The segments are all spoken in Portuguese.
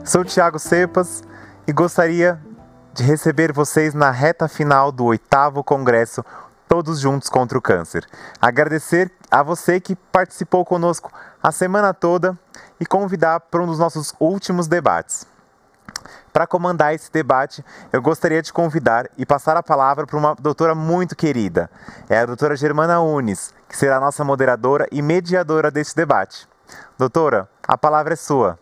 Sou Thiago Cepas e gostaria de receber vocês na reta final do 8º Congresso Todos Juntos contra o Câncer. Agradecer a você que participou conosco a semana toda e convidar para um dos nossos últimos debates. Para comandar esse debate, eu gostaria de convidar e passar a palavra para uma doutora muito querida. É a doutora Germana Unis, que será a nossa moderadora e mediadora desse debate. Doutora, a palavra é sua.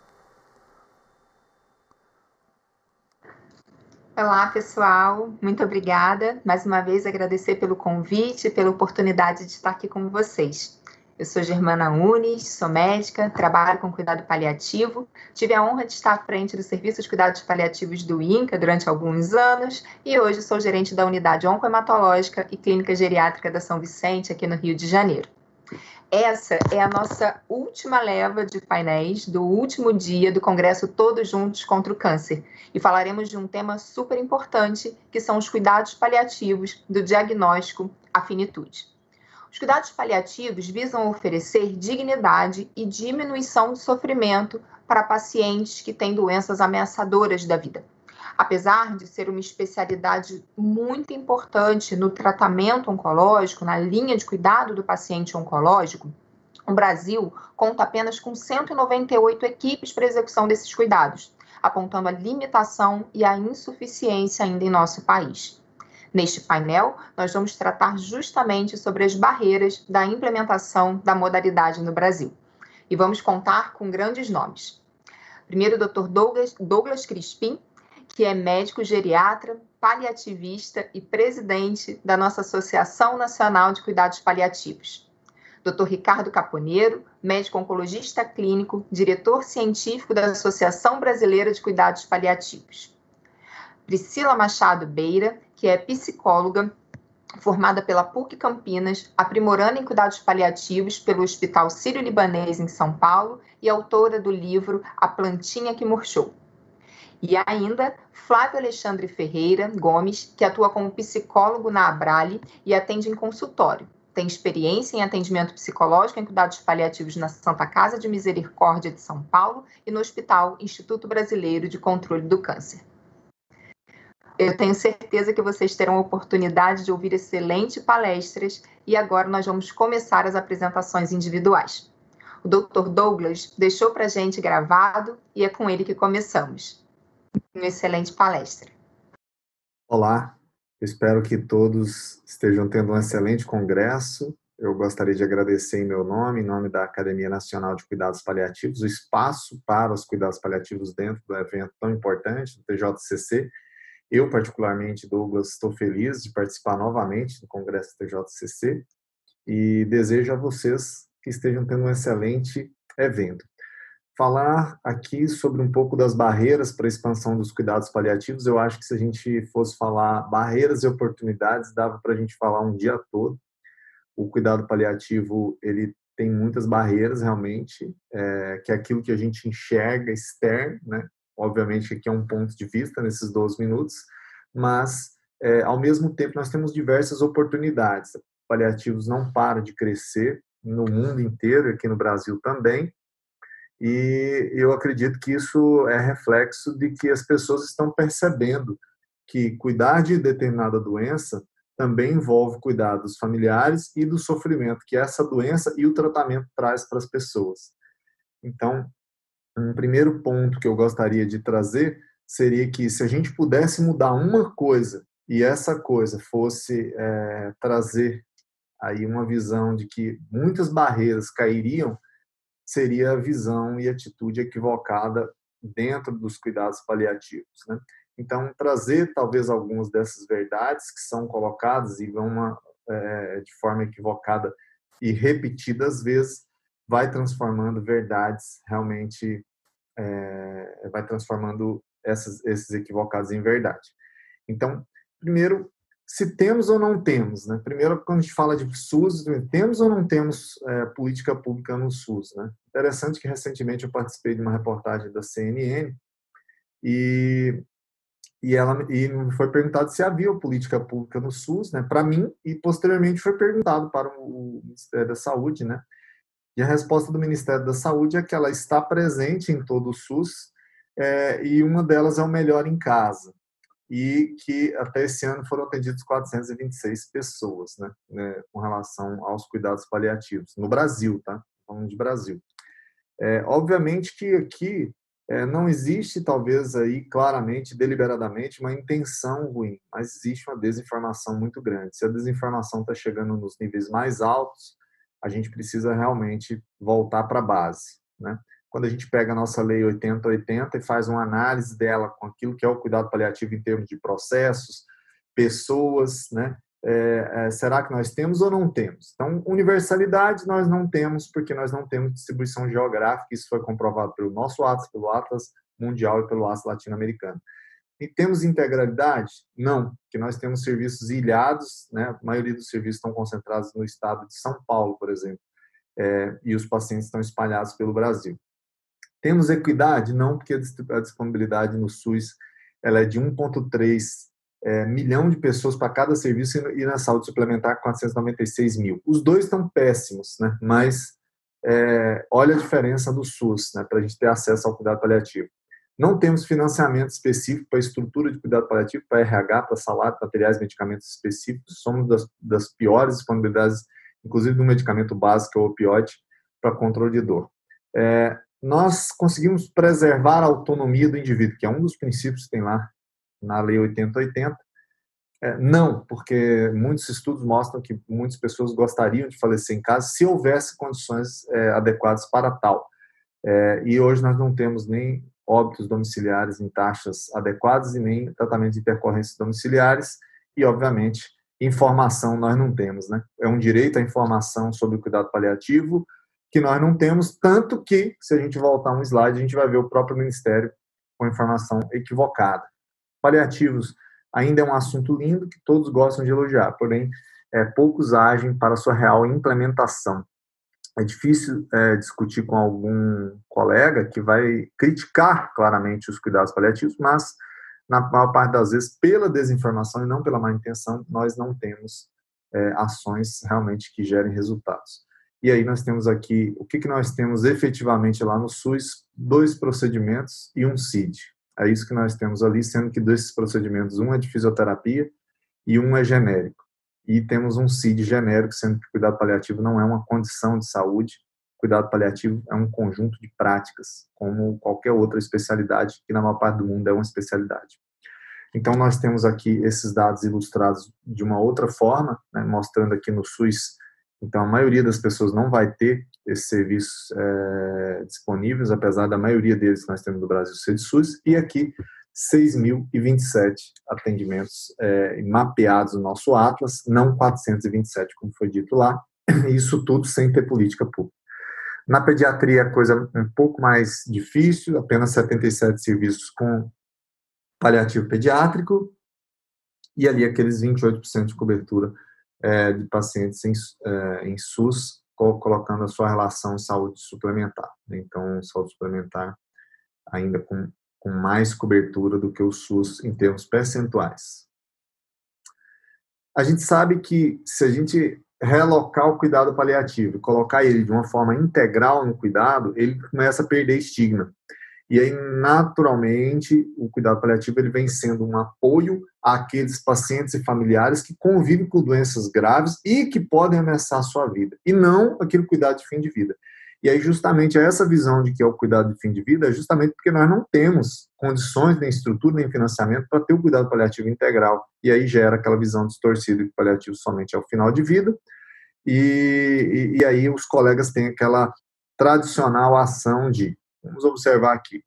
Olá, pessoal. Muito obrigada. Mais uma vez, agradecer pelo convite, pela oportunidade de estar aqui com vocês. Eu sou Germana Unis, sou médica, trabalho com cuidado paliativo. Tive a honra de estar à frente do Serviço de Cuidados Paliativos do INCA durante alguns anos e hoje sou gerente da Unidade Oncohematológica e Clínica Geriátrica da São Vicente, aqui no Rio de Janeiro. Essa é a nossa última leva de painéis do último dia do Congresso Todos Juntos contra o Câncer. E falaremos de um tema super importante, que são os cuidados paliativos do diagnóstico à finitude. Os cuidados paliativos visam oferecer dignidade e diminuição do sofrimento para pacientes que têm doenças ameaçadoras da vida. Apesar de ser uma especialidade muito importante no tratamento oncológico, na linha de cuidado do paciente oncológico, o Brasil conta apenas com 198 equipes para execução desses cuidados, apontando a limitação e a insuficiência ainda em nosso país. Neste painel, nós vamos tratar justamente sobre as barreiras da implementação da modalidade no Brasil. E vamos contar com grandes nomes. Primeiro, o Dr. Douglas Crispim, que é médico geriatra, paliativista e presidente da nossa Associação Nacional de Cuidados Paliativos. Dr. Ricardo Caponeiro, médico oncologista clínico, diretor científico da Associação Brasileira de Cuidados Paliativos. Priscila Machado Beira, que é psicóloga, formada pela PUC Campinas, aprimorando em cuidados paliativos pelo Hospital Sírio-Libanês em São Paulo e autora do livro A Plantinha que Murchou. E ainda, Flávio Alexandre Ferreira Gomes, que atua como psicólogo na Abrale e atende em consultório. Tem experiência em atendimento psicológico em cuidados paliativos na Santa Casa de Misericórdia de São Paulo e no Hospital Instituto Brasileiro de Controle do Câncer. Eu tenho certeza que vocês terão a oportunidade de ouvir excelentes palestras e agora nós vamos começar as apresentações individuais. O Dr. Douglas deixou para a gente gravado e é com ele que começamos. Uma excelente palestra. Olá, espero que todos estejam tendo um excelente congresso. Eu gostaria de agradecer em meu nome, em nome da Academia Nacional de Cuidados Paliativos, o espaço para os cuidados paliativos dentro do evento tão importante, do TJCC. Eu, particularmente, Douglas, estou feliz de participar novamente do Congresso do TJCC e desejo a vocês que estejam tendo um excelente evento. Falar aqui sobre um pouco das barreiras para a expansão dos cuidados paliativos, eu acho que se a gente fosse falar barreiras e oportunidades, dava para a gente falar um dia todo. O cuidado paliativo, ele tem muitas barreiras, realmente, que é aquilo que a gente enxerga externo, né? Obviamente, aqui é um ponto de vista nesses 12 minutos, mas, ao mesmo tempo, nós temos diversas oportunidades. Paliativos não param de crescer no mundo inteiro, aqui no Brasil também, e eu acredito que isso é reflexo de que as pessoas estão percebendo que cuidar de determinada doença também envolve cuidar dos familiares e do sofrimento que essa doença e o tratamento traz para as pessoas. Então, um primeiro ponto que eu gostaria de trazer seria que se a gente pudesse mudar uma coisa e essa coisa fosse trazer aí uma visão de que muitas barreiras cairiam, seria a visão e atitude equivocada dentro dos cuidados paliativos, né? Então, trazer talvez algumas dessas verdades que são colocadas e vão de forma equivocada e repetidas vezes, vai transformando verdades realmente, vai transformando esses equivocados em verdade. Então, primeiro, se temos ou não temos, né? Primeiro, quando a gente fala de SUS, temos ou não temos política pública no SUS, né? Interessante que recentemente eu participei de uma reportagem da CNN e me foi perguntado se havia política pública no SUS, né? Para mim, e posteriormente foi perguntado para o Ministério da Saúde, né? E a resposta do Ministério da Saúde é que ela está presente em todo o SUS, e uma delas é o Melhor em Casa, e que até esse ano foram atendidos 426 pessoas, né, com relação aos cuidados paliativos, no Brasil, tá? Falando de Brasil. Obviamente que aqui não existe, talvez, aí claramente, deliberadamente, uma intenção ruim, mas existe uma desinformação muito grande. Se a desinformação está chegando nos níveis mais altos, a gente precisa realmente voltar para a base, né? Quando a gente pega a nossa Lei 8080 e faz uma análise dela com aquilo que é o cuidado paliativo em termos de processos, pessoas, né? Será que nós temos ou não temos? Então, universalidade nós não temos, porque nós não temos distribuição geográfica, isso foi comprovado pelo nosso Atlas, pelo Atlas Mundial e pelo Atlas Latino-Americano. E temos integralidade? Não, porque nós temos serviços ilhados, né? A maioria dos serviços estão concentrados no estado de São Paulo, por exemplo, e os pacientes estão espalhados pelo Brasil. Temos equidade? Não, porque a disponibilidade no SUS ela é de 1,3 milhão de pessoas para cada serviço e na saúde suplementar 496 mil. Os dois estão péssimos, né? Mas olha a diferença do SUS, né? Para a gente ter acesso ao cuidado paliativo. Não temos financiamento específico para a estrutura de cuidado paliativo, para RH, para salário, materiais, medicamentos específicos. Somos das piores disponibilidades, inclusive do medicamento básico, que é o opioide, para controle de dor. Nós conseguimos preservar a autonomia do indivíduo, que é um dos princípios que tem lá na Lei 8080. Não, porque muitos estudos mostram que muitas pessoas gostariam de falecer em casa se houvesse condições adequadas para tal. E hoje nós não temos nem óbitos domiciliares em taxas adequadas e nem tratamento de intercorrências domiciliares e, obviamente, informação nós não temos, né? É um direito à informação sobre o cuidado paliativo que nós não temos, tanto que, se a gente voltar um slide, a gente vai ver o próprio Ministério com informação equivocada. Paliativos ainda é um assunto lindo que todos gostam de elogiar, porém, poucos agem para a sua real implementação. É difícil discutir com algum colega que vai criticar claramente os cuidados paliativos, mas, na maior parte das vezes, pela desinformação e não pela má intenção, nós não temos ações realmente que gerem resultados. E aí nós temos aqui, o que nós temos efetivamente lá no SUS? 2 procedimentos e um CID. É isso que nós temos ali, sendo que desses procedimentos, um é de fisioterapia e um é genérico. E temos um CID genérico, sendo que cuidado paliativo não é uma condição de saúde, cuidado paliativo é um conjunto de práticas, como qualquer outra especialidade, que na maior parte do mundo é uma especialidade. Então, nós temos aqui esses dados ilustrados de uma outra forma, né, mostrando aqui no SUS. Então, a maioria das pessoas não vai ter esses serviços disponíveis, apesar da maioria deles que nós temos no Brasil ser de SUS, e aqui 6.027 atendimentos mapeados no nosso Atlas, não 427, como foi dito lá, isso tudo sem ter política pública. Na pediatria, a coisa um pouco mais difícil, apenas 77 serviços com paliativo pediátrico, e ali aqueles 28% de cobertura de pacientes em SUS, colocando a sua relação em saúde suplementar. Então, saúde suplementar ainda com mais cobertura do que o SUS em termos percentuais. A gente sabe que se a gente realocar o cuidado paliativo e colocar ele de uma forma integral no cuidado, ele começa a perder estigma. E aí, naturalmente, o cuidado paliativo ele vem sendo um apoio àqueles pacientes e familiares que convivem com doenças graves e que podem ameaçar a sua vida, e não aquele cuidado de fim de vida. E aí, justamente, essa visão de que é o cuidado de fim de vida é justamente porque nós não temos condições, nem estrutura, nem financiamento para ter o cuidado paliativo integral. E aí gera aquela visão distorcida que o paliativo somente é o final de vida. E aí os colegas têm aquela tradicional ação de, vamos observar aqui,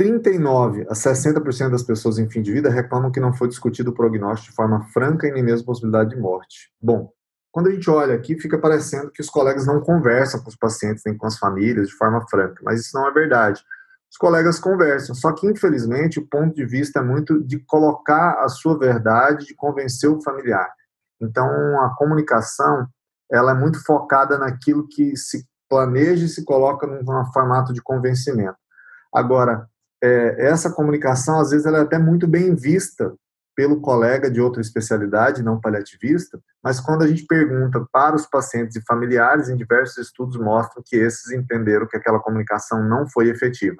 39% a 60% das pessoas em fim de vida reclamam que não foi discutido o prognóstico de forma franca e nem mesmo possibilidade de morte. Bom, quando a gente olha aqui, fica parecendo que os colegas não conversam com os pacientes nem com as famílias de forma franca, mas isso não é verdade. Os colegas conversam, só que, infelizmente, o ponto de vista é muito de colocar a sua verdade, de convencer o familiar. Então, a comunicação, ela é muito focada naquilo que se planeja e se coloca num formato de convencimento. Agora, essa comunicação, às vezes, ela é até muito bem vista pelo colega de outra especialidade, não paliativista, mas quando a gente pergunta para os pacientes e familiares, em diversos estudos mostram que esses entenderam que aquela comunicação não foi efetiva.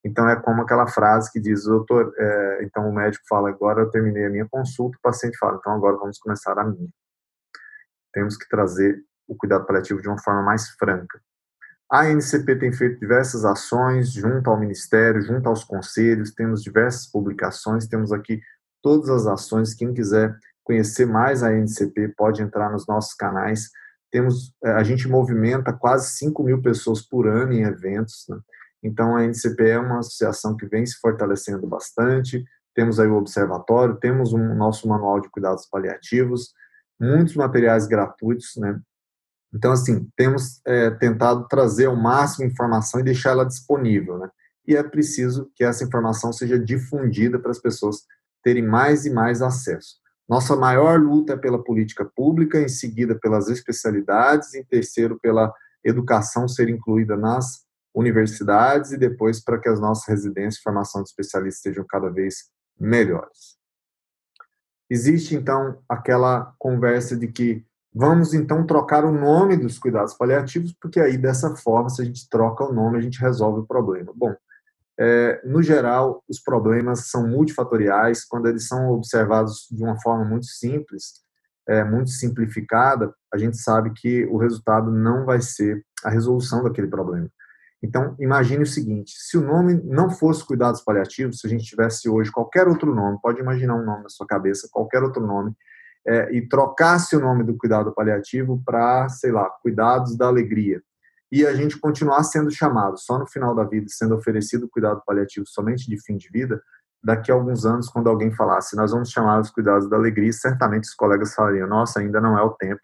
Então, é como aquela frase que diz, doutor, então o médico fala, agora eu terminei a minha consulta, o paciente fala, então agora vamos começar a minha. Temos que trazer o cuidado paliativo de uma forma mais franca. A ANCP tem feito diversas ações junto ao Ministério, junto aos conselhos, temos diversas publicações, temos aqui todas as ações. Quem quiser conhecer mais a ANCP pode entrar nos nossos canais. A gente movimenta quase 5.000 pessoas por ano em eventos, né? Então, a ANCP é uma associação que vem se fortalecendo bastante. Temos aí o observatório, temos o nosso manual de cuidados paliativos, muitos materiais gratuitos, né? Então, assim, temos tentado trazer ao máximo informação e deixar ela disponível, né? E é preciso que essa informação seja difundida para as pessoas terem mais e mais acesso. Nossa maior luta é pela política pública, em seguida pelas especialidades, em terceiro pela educação ser incluída nas universidades e depois para que as nossas residências de formação de especialistas sejam cada vez melhores. Existe, então, aquela conversa de que vamos, então, trocar o nome dos cuidados paliativos, porque aí, dessa forma, se a gente troca o nome, a gente resolve o problema. Bom, no geral, os problemas são multifatoriais. Quando eles são observados de uma forma muito simples, muito simplificada, a gente sabe que o resultado não vai ser a resolução daquele problema. Então, imagine o seguinte, se o nome não fosse cuidados paliativos, se a gente tivesse hoje qualquer outro nome, pode imaginar um nome na sua cabeça, qualquer outro nome, e trocasse o nome do cuidado paliativo para, sei lá, cuidados da alegria, e a gente continuar sendo chamado só no final da vida, sendo oferecido cuidado paliativo somente de fim de vida, daqui a alguns anos, quando alguém falasse, nós vamos chamar os cuidados da alegria, certamente os colegas falariam, nossa, ainda não é o tempo,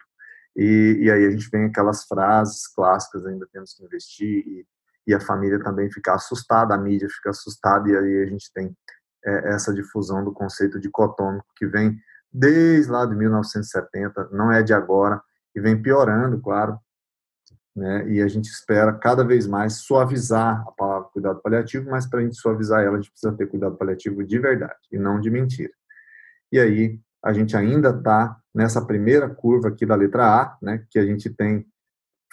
e aí a gente vem aquelas frases clássicas, ainda temos que investir, e a família também fica assustada, a mídia fica assustada, e aí a gente tem essa difusão do conceito dicotômico que vem desde lá de 1970, não é de agora, e vem piorando, claro, né? E a gente espera cada vez mais suavizar a palavra cuidado paliativo, mas para a gente suavizar ela, a gente precisa ter cuidado paliativo de verdade, e não de mentira. E aí, a gente ainda está nessa primeira curva aqui da letra A, né, que a gente tem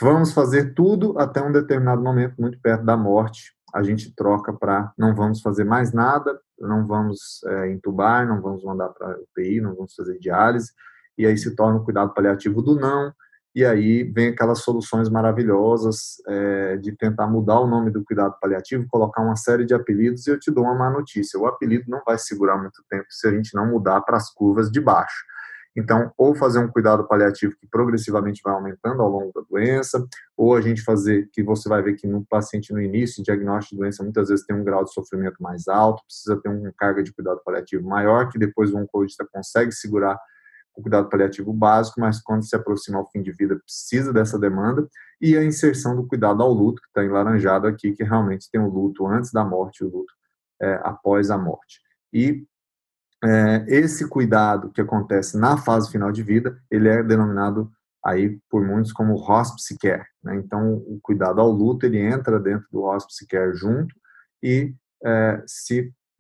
vamos fazer tudo até um determinado momento, muito perto da morte, a gente troca para não vamos fazer mais nada, não vamos entubar, não vamos mandar para UTI, não vamos fazer diálise, e aí se torna o cuidado paliativo do não, e aí vem aquelas soluções maravilhosas de tentar mudar o nome do cuidado paliativo, colocar uma série de apelidos, e eu te dou uma má notícia, o apelido não vai segurar muito tempo se a gente não mudar para as curvas de baixo. Então, ou fazer um cuidado paliativo que progressivamente vai aumentando ao longo da doença, ou a gente fazer, que você vai ver que no paciente no início, o diagnóstico de doença muitas vezes tem um grau de sofrimento mais alto, precisa ter uma carga de cuidado paliativo maior, que depois o oncologista consegue segurar o cuidado paliativo básico, mas quando se aproxima ao fim de vida, precisa dessa demanda, e a inserção do cuidado ao luto, que está enlaranjado aqui, que realmente tem o luto antes da morte e o luto após a morte. E esse cuidado que acontece na fase final de vida, ele é denominado aí por muitos como hospice care, né? Então, o cuidado ao luto, ele entra dentro do hospice care junto e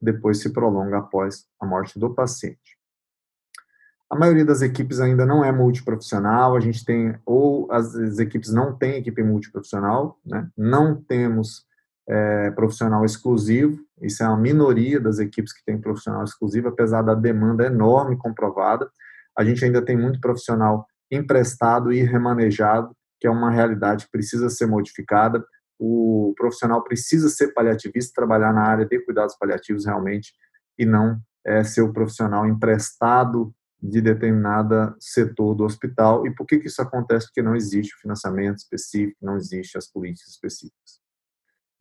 depois se prolonga após a morte do paciente. A maioria das equipes ainda não é multiprofissional, a gente tem, ou as equipes não têm equipe multiprofissional, né? Não temos profissional exclusivo, isso é uma minoria das equipes que tem profissional exclusivo, apesar da demanda enorme comprovada, a gente ainda tem muito profissional emprestado e remanejado, que é uma realidade que precisa ser modificada, o profissional precisa ser paliativista, trabalhar na área de cuidados paliativos realmente, e não ser o profissional emprestado de determinado setor do hospital. E por que isso acontece? Porque não existe o financiamento específico, não existe as políticas específicas.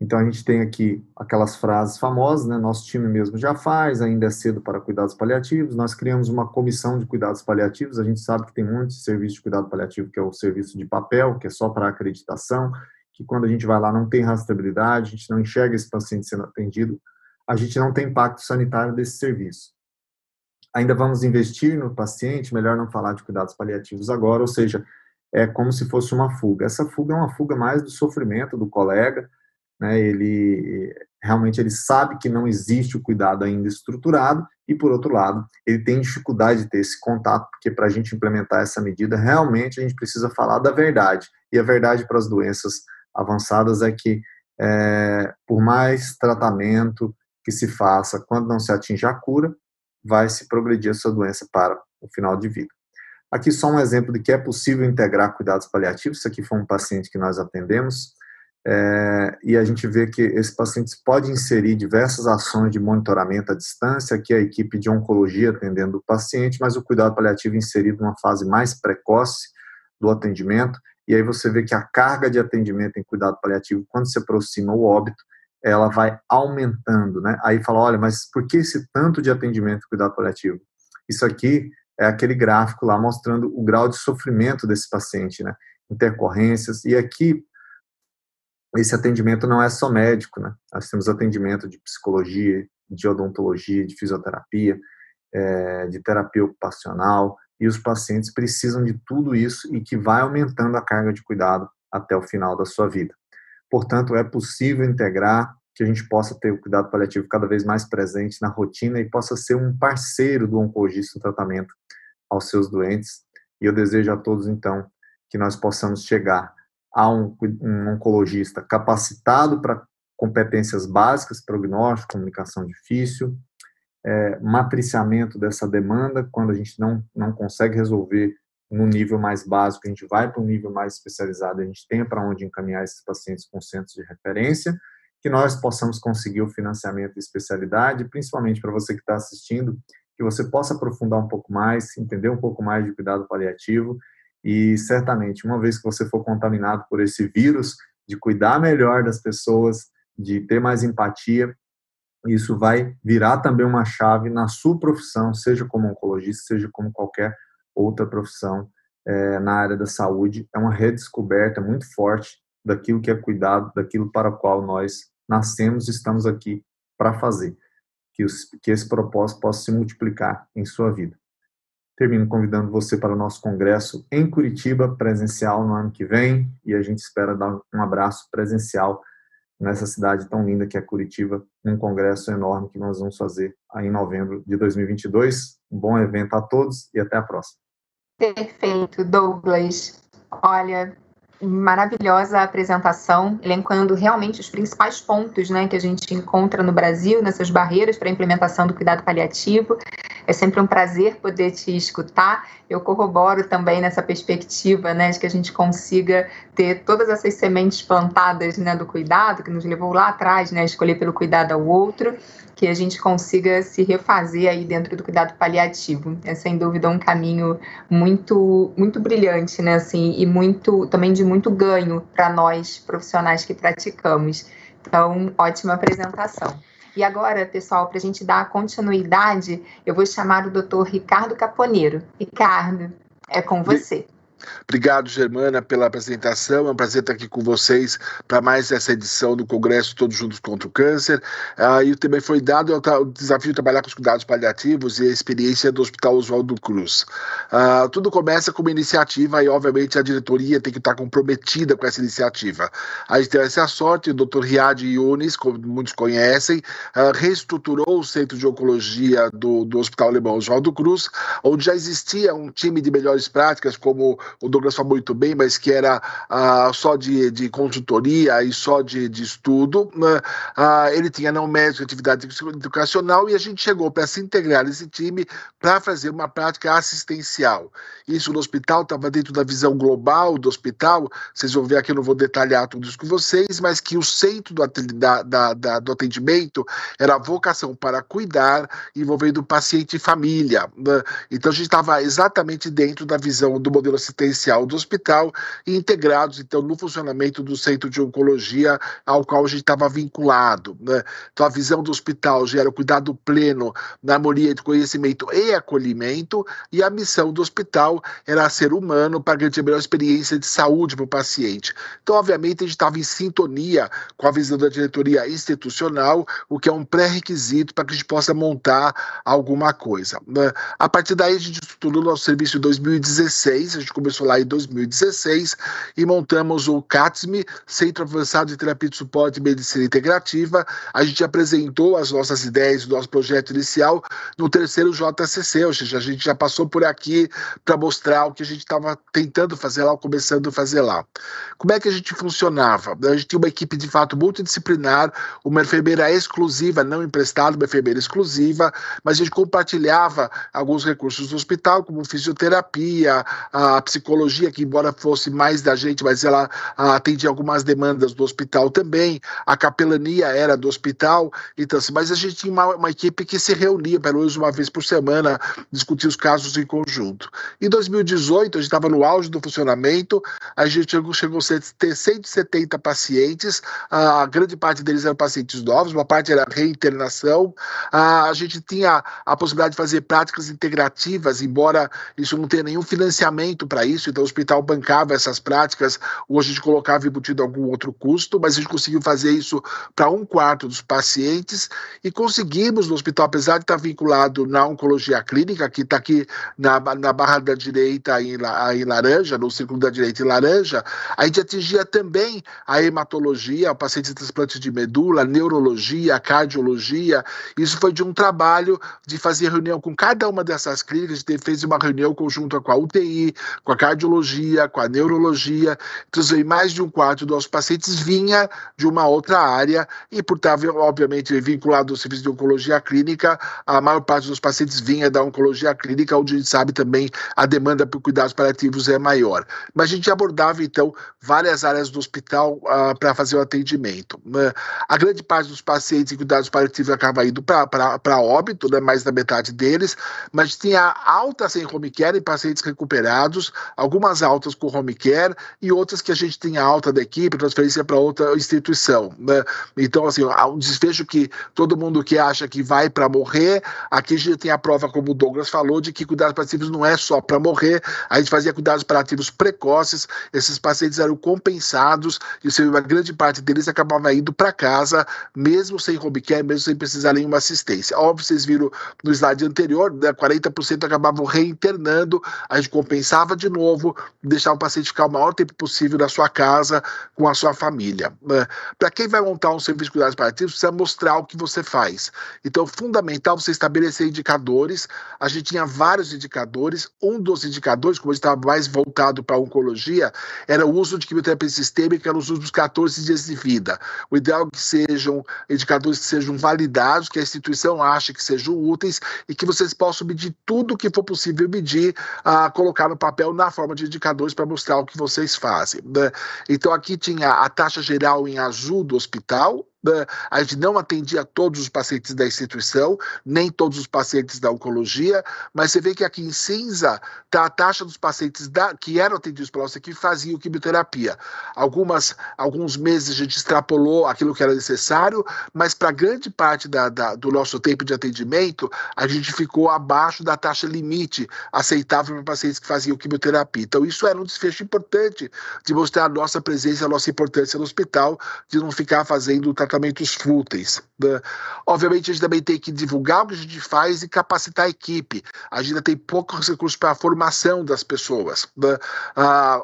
Então, a gente tem aqui aquelas frases famosas, né? Nosso time mesmo já faz, ainda é cedo para cuidados paliativos, nós criamos uma comissão de cuidados paliativos, a gente sabe que tem muitos serviços de cuidado paliativo, que é o serviço de papel, que é só para acreditação, que quando a gente vai lá não tem rastreabilidade, a gente não enxerga esse paciente sendo atendido, a gente não tem impacto sanitário desse serviço. Ainda vamos investir no paciente, melhor não falar de cuidados paliativos agora, ou seja, é como se fosse uma fuga. Essa fuga é uma fuga mais do sofrimento do colega, né? Ele sabe que não existe o cuidado ainda estruturado e, por outro lado, ele tem dificuldade de ter esse contato, porque para a gente implementar essa medida, realmente a gente precisa falar da verdade. E a verdade para as doenças avançadas é que por mais tratamento que se faça, quando não se atinge a cura, vai se progredir a sua doença para o final de vida. Aqui só um exemplo de que é possível integrar cuidados paliativos. Isso aqui foi um paciente que nós atendemos, e a gente vê que esse paciente pode inserir diversas ações de monitoramento à distância, aqui a equipe de oncologia atendendo o paciente, mas o cuidado paliativo inserido numa fase mais precoce do atendimento, e aí você vê que a carga de atendimento em cuidado paliativo, quando se aproxima o óbito, ela vai aumentando, né? Aí fala, olha, mas por que esse tanto de atendimento em cuidado paliativo? Isso aqui é aquele gráfico lá mostrando o grau de sofrimento desse paciente, né? Intercorrências, e aqui esse atendimento não é só médico, né? Nós temos atendimento de psicologia, de odontologia, de fisioterapia, de terapia ocupacional, e os pacientes precisam de tudo isso e que vai aumentando a carga de cuidado até o final da sua vida. Portanto, é possível integrar, que a gente possa ter o cuidado paliativo cada vez mais presente na rotina e possa ser um parceiro do oncologista no tratamento aos seus doentes. E eu desejo a todos, então, que nós possamos chegar a um oncologista capacitado para competências básicas, prognóstico, comunicação difícil, matriciamento dessa demanda, quando a gente não consegue resolver no nível mais básico, a gente vai para um nível mais especializado, a gente tem para onde encaminhar esses pacientes com centros de referência, que nós possamos conseguir o financiamento de especialidade, principalmente para você que está assistindo, que você possa aprofundar um pouco mais, entender um pouco mais de cuidado paliativo, e certamente, uma vez que você for contaminado por esse vírus, de cuidar melhor das pessoas, de ter mais empatia, isso vai virar também uma chave na sua profissão, seja como oncologista, seja como qualquer outra profissão na área da saúde. É uma redescoberta muito forte daquilo que é cuidado, daquilo para o qual nós nascemos e estamos aqui para fazer. Que esse propósito possa se multiplicar em sua vida. Termino convidando você para o nosso congresso em Curitiba, presencial no ano que vem, e a gente espera dar um abraço presencial nessa cidade tão linda que é Curitiba, um congresso enorme que nós vamos fazer aí em novembro de 2022. Um bom evento a todos e até a próxima. Perfeito, Douglas. Olha, maravilhosa apresentação, elencando realmente os principais pontos, né, que a gente encontra no Brasil, nessas barreiras para a implementação do cuidado paliativo. É sempre um prazer poder te escutar. Eu corroboro também nessa perspectiva, né, de que a gente consiga ter todas essas sementes plantadas, né, do cuidado, que nos levou lá atrás, né, a escolher pelo cuidado ao outro, que a gente consiga se refazer aí dentro do cuidado paliativo. É sem dúvida um caminho muito, muito brilhante, né, assim, e muito, também de muito ganho para nós profissionais que praticamos. Então, ótima apresentação. E agora, pessoal, para a gente dar continuidade, eu vou chamar o Dr. Ricardo Caponeiro. Ricardo, é com você. Obrigado, Germana, pela apresentação. É um prazer estar aqui com vocês para mais essa edição do Congresso Todos Juntos contra o Câncer. E também foi dado o desafio de trabalhar com os cuidados paliativos e a experiência do Hospital Oswaldo Cruz. Tudo começa com uma iniciativa e, obviamente, a diretoria tem que estar comprometida com essa iniciativa. A gente teve essa sorte, o Dr. Riad Yunis, como muitos conhecem, reestruturou o Centro de Oncologia do Hospital Alemão Oswaldo Cruz, onde já existia um time de melhores práticas, como o Douglas falou muito bem, mas que era só de consultoria e só de estudo. Ele tinha não médico, atividade educacional, e a gente chegou para se integrar nesse time para fazer uma prática assistencial. Isso no hospital estava dentro da visão global do hospital. Vocês vão ver aqui, eu não vou detalhar tudo isso com vocês, mas que o centro do atendimento era a vocação para cuidar, envolvendo o paciente e família. Então a gente estava exatamente dentro da visão do modelo assistencial do hospital e integrados, então, no funcionamento do centro de oncologia ao qual a gente estava vinculado, né? Então, a visão do hospital já era o cuidado pleno na harmonia de conhecimento e acolhimento, e a missão do hospital era ser humano para garantir a melhor experiência de saúde para o paciente. Então, obviamente, a gente estava em sintonia com a visão da diretoria institucional, o que é um pré-requisito para que a gente possa montar alguma coisa, né? A partir daí, a gente estruturou nosso serviço em 2016, a gente começou lá em 2016 e montamos o CATSM, Centro Avançado de Terapia de Suporte e Medicina Integrativa. A gente apresentou as nossas ideias do nosso projeto inicial no terceiro JCC, ou seja, a gente já passou por aqui para mostrar o que a gente estava tentando fazer lá, começando a fazer lá. Como é que a gente funcionava? A gente tinha uma equipe de fato multidisciplinar, uma enfermeira exclusiva, não emprestada, uma enfermeira exclusiva, mas a gente compartilhava alguns recursos do hospital, como fisioterapia, a psicologia, que embora fosse mais da gente, mas ela atendia algumas demandas do hospital também, a capelania era do hospital, então, assim, mas a gente tinha uma equipe que se reunia pelo menos uma vez por semana, discutir os casos em conjunto. Em 2018, a gente estava no auge do funcionamento, a gente chegou a ter 170 pacientes, a grande parte deles eram pacientes novos, uma parte era reinternação, a gente tinha a possibilidade de fazer práticas integrativas, embora isso não tenha nenhum financiamento para isso, então o hospital bancava essas práticas, ou a gente colocava embutido algum outro custo, mas a gente conseguiu fazer isso para 1/4 dos pacientes e conseguimos no hospital, apesar de estar vinculado na oncologia clínica, que está aqui na barra da direita em laranja, no círculo da direita em laranja, a gente atingia também a hematologia, pacientes de transplante de medula, neurologia, cardiologia. Isso foi de um trabalho de fazer reunião com cada uma dessas clínicas. A gente fez uma reunião conjunta com a UTI, com a cardiologia, com a neurologia. Então, mais de 1/4 dos pacientes vinha de uma outra área e, por estar, obviamente, vinculado ao serviço de oncologia clínica, a maior parte dos pacientes vinha da oncologia clínica, onde a gente sabe também a demanda por cuidados paliativos é maior. Mas a gente abordava, então, várias áreas do hospital para fazer o atendimento. A grande parte dos pacientes em cuidados paliativos acaba indo para óbito, né, mais da metade deles, mas tinha altas em home care em pacientes recuperados, algumas altas com home care e outras que a gente tinha alta da equipe, transferência para outra instituição, né? Então, assim, há um desfecho que todo mundo que acha que vai para morrer, aqui a gente tem a prova, como o Douglas falou, de que cuidados paliativos não é só para morrer, a gente fazia cuidados paliativos precoces, esses pacientes eram compensados e uma grande parte deles acabava indo para casa, mesmo sem home care, mesmo sem precisar nenhuma assistência. Óbvio, vocês viram no slide anterior, né, 40% acabavam reinternando, a gente compensava de novo, deixava o paciente ficar o maior tempo possível na sua casa, com a sua família. Para quem vai montar um serviço de cuidados paliativos, precisa mostrar o que você faz. Então, fundamental você estabelecer indicadores. A gente tinha vários indicadores. Um dos indicadores, como a gente estava mais voltado para a oncologia, era o uso de quimioterapia sistêmica nos últimos 14 dias de vida. O ideal é que sejam indicadores que sejam validados, que a instituição ache que sejam úteis e que vocês possam medir tudo o que for possível medir, colocar no papel na forma de indicadores para mostrar o que vocês fazem, né? Então aqui tinha a taxa geral em azul do hospital. A gente não atendia todos os pacientes da instituição, nem todos os pacientes da oncologia, mas você vê que aqui em cinza está a taxa dos pacientes que eram atendidos pela nossa equipe faziam quimioterapia. Alguns meses a gente extrapolou aquilo que era necessário, mas para grande parte do nosso tempo de atendimento, a gente ficou abaixo da taxa limite aceitável para pacientes que faziam quimioterapia. Então isso era um desfecho importante de mostrar a nossa presença, a nossa importância no hospital, de não ficar fazendo tratamentos fúteis, né? Obviamente a gente também tem que divulgar o que a gente faz e capacitar a equipe. A gente ainda tem poucos recursos para a formação das pessoas, né?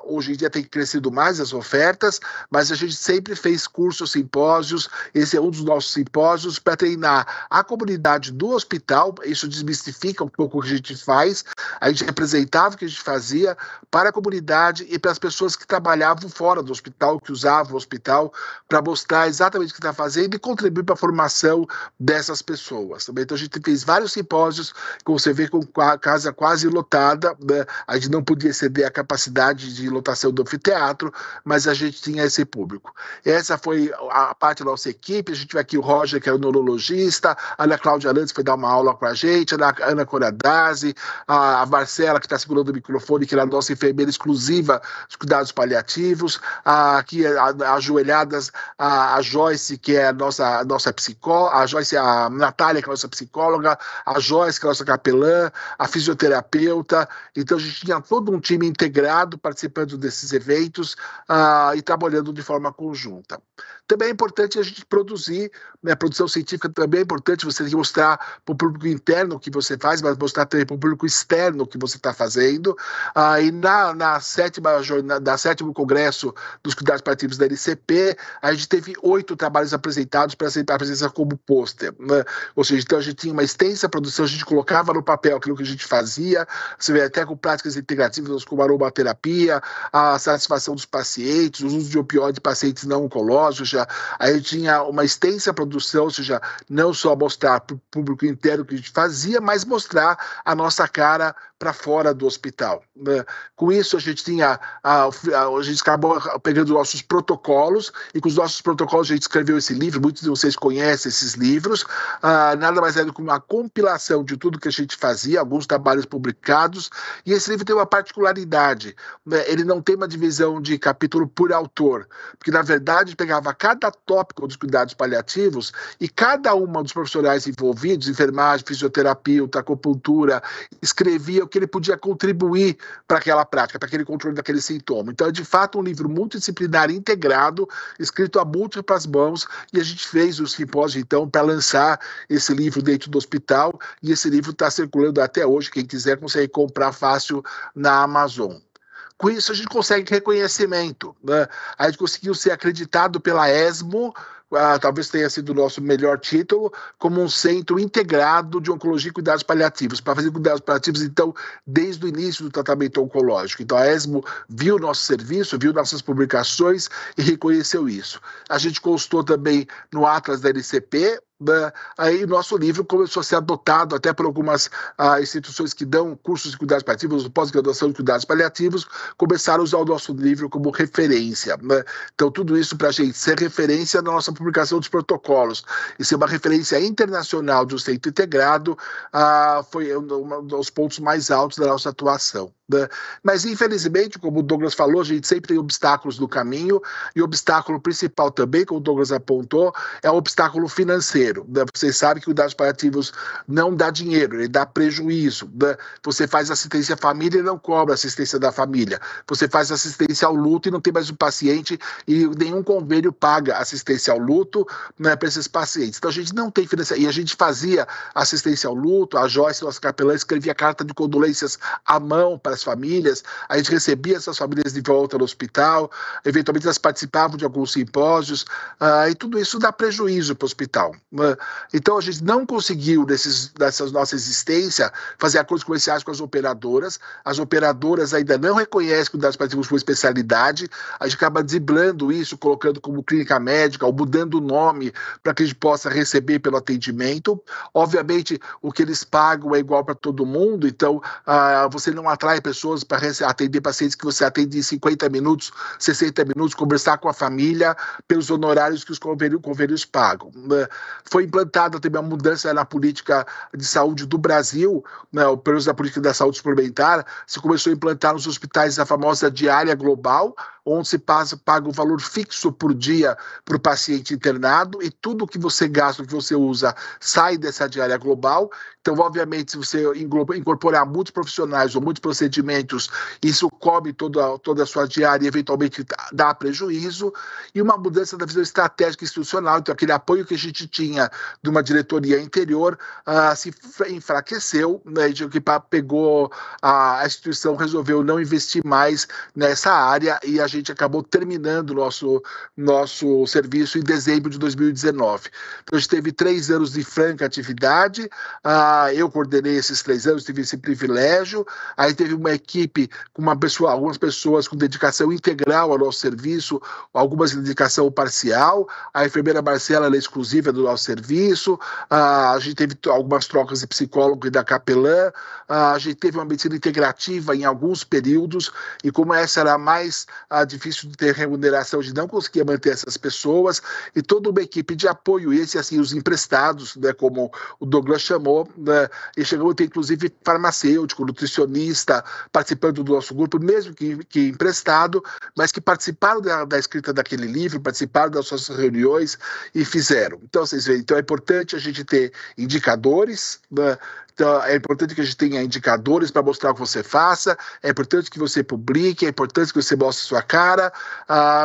Hoje em dia tem crescido mais as ofertas, mas a gente sempre fez cursos, simpósios. Esse é um dos nossos simpósios para treinar a comunidade do hospital. Isso desmistifica um pouco o que a gente faz. A gente representava o que a gente fazia para a comunidade e para as pessoas que trabalhavam fora do hospital, que usavam o hospital, para mostrar exatamente o que está fazendo e contribuir para a formação dessas pessoas. Então a gente fez vários simpósios, como você vê, com a casa quase lotada, né? A gente não podia exceder a capacidade de lotação do anfiteatro, mas a gente tinha esse público. Essa foi a parte da nossa equipe. A gente vê aqui o Roger, que é o neurologista, a Ana Cláudia Landes foi dar uma aula com a gente, a Ana Coradazzi, a Marcela, que está segurando o microfone, que era a nossa enfermeira exclusiva dos cuidados paliativos, aqui ajoelhadas, a Joyce, que é a nossa psicóloga, a Natália, que é a nossa psicóloga, a Joyce, que é a nossa capelã, a fisioterapeuta. Então a gente tinha todo um time integrado participando desses eventos e trabalhando de forma conjunta. Também é importante a gente produzir, né? Produção científica também é importante, você tem que mostrar para o público interno o que você faz, mas mostrar também para o público externo o que você está fazendo. E na sétimo congresso dos cuidados paliativos da LCP, a gente teve 8 trabalhos apresentados para a presença como pôster, né? Ou seja, então a gente tinha uma extensa produção, a gente colocava no papel aquilo que a gente fazia, você vê até com práticas integrativas como aromaterapia, a satisfação dos pacientes, o uso de opioides de pacientes não oncológicos, aí a gente tinha uma extensa produção, ou seja, não só mostrar para o público inteiro o que a gente fazia, mas mostrar a nossa cara para fora do hospital, né? Com isso, a gente acabou pegando nossos protocolos, e com os nossos protocolos a gente escreveu esse livro. Muitos de vocês conhecem esses livros, nada mais é do que uma compilação de tudo que a gente fazia, alguns trabalhos publicados, e esse livro tem uma particularidade, né? Ele não tem uma divisão de capítulo por autor, porque na verdade pegava cada tópico dos cuidados paliativos e cada uma dos profissionais envolvidos, enfermagem, fisioterapia, ultracopuntura, escrevia o que ele podia contribuir para aquela prática, para aquele controle daquele sintoma. Então é de fato um livro multidisciplinar integrado, escrito a múltiplas mãos, e a gente fez o simpósio então para lançar esse livro dentro do hospital, e esse livro está circulando até hoje, quem quiser consegue comprar fácil na Amazon. Com isso, a gente consegue reconhecimento, né? A gente conseguiu ser acreditado pela ESMO, talvez tenha sido o nosso melhor título, como um centro integrado de oncologia e cuidados paliativos, para fazer cuidados paliativos, então, desde o início do tratamento oncológico. Então, a ESMO viu o nosso serviço, viu nossas publicações e reconheceu isso. A gente constou também no Atlas da LCP. Aí o nosso livro começou a ser adotado até por algumas instituições que dão cursos de cuidados paliativos, pós-graduação de cuidados paliativos, começaram a usar o nosso livro como referência, né? Então tudo isso para a gente ser referência na nossa publicação dos protocolos e ser uma referência internacional de um centro integrado, foi um dos pontos mais altos da nossa atuação. Mas infelizmente, como o Douglas falou, a gente sempre tem obstáculos no caminho, e o obstáculo principal também, como o Douglas apontou, é o obstáculo financeiro, né? Vocês sabem que cuidados paliativos não dá dinheiro, ele dá prejuízo, né? Você faz assistência à família e não cobra assistência da família, você faz assistência ao luto e não tem mais o paciente, e nenhum convênio paga assistência ao luto, né, para esses pacientes. Então a gente não tem financiamento, e a gente fazia assistência ao luto, a Joyce, nossa capelã, escrevia carta de condolências à mão para as famílias, a gente recebia essas famílias de volta no hospital, eventualmente elas participavam de alguns simpósios, e tudo isso dá prejuízo para o hospital. Então a gente não conseguiu, nessa nossa existência, fazer acordos comerciais com as operadoras ainda não reconhecem cuidados paliativos por especialidade, a gente acaba driblando isso, colocando como clínica médica, ou mudando o nome para que a gente possa receber pelo atendimento. Obviamente, o que eles pagam é igual para todo mundo, então você não atrai pessoas para atender pacientes que você atende em 50 minutos, 60 minutos, conversar com a família pelos honorários que os convênios pagam. Foi implantada também uma mudança na política de saúde do Brasil, né, pelo menos na política da saúde suplementar, se começou a implantar nos hospitais a famosa diária global, onde se paga um valor fixo por dia para o paciente internado, e tudo que você gasta, que você usa, sai dessa diária global. Então, obviamente, se você incorporar muitos profissionais ou muitos procedimentos, isso cobre toda a sua diária e eventualmente dá prejuízo. E uma mudança da visão estratégica institucional, então aquele apoio que a gente tinha de uma diretoria anterior se enfraqueceu, né, que pegou a instituição, resolveu não investir mais nessa área, e a gente acabou terminando o nosso serviço em dezembro de 2019. Então, a gente teve 3 anos de franca atividade, eu coordenei esses 3 anos, tive esse privilégio, aí teve uma equipe com algumas pessoas com dedicação integral ao nosso serviço, algumas com dedicação parcial, a enfermeira Marcela, ela é exclusiva do nosso serviço, a gente teve algumas trocas de psicólogo e da capelã, a gente teve uma medicina integrativa em alguns períodos, e como essa era mais difícil de ter remuneração, a gente não conseguia manter essas pessoas, e toda uma equipe de apoio, e assim, os emprestados, né, como o Douglas chamou, né, e chegou a ter inclusive farmacêutico, nutricionista, participando do nosso grupo, mesmo que emprestado, mas que participaram da escrita daquele livro, participaram das suas reuniões e fizeram. Então, vocês veem, então é importante a gente ter indicadores, né? Então, é importante que a gente tenha indicadores para mostrar o que você faça, é importante que você publique, é importante que você mostre sua cara,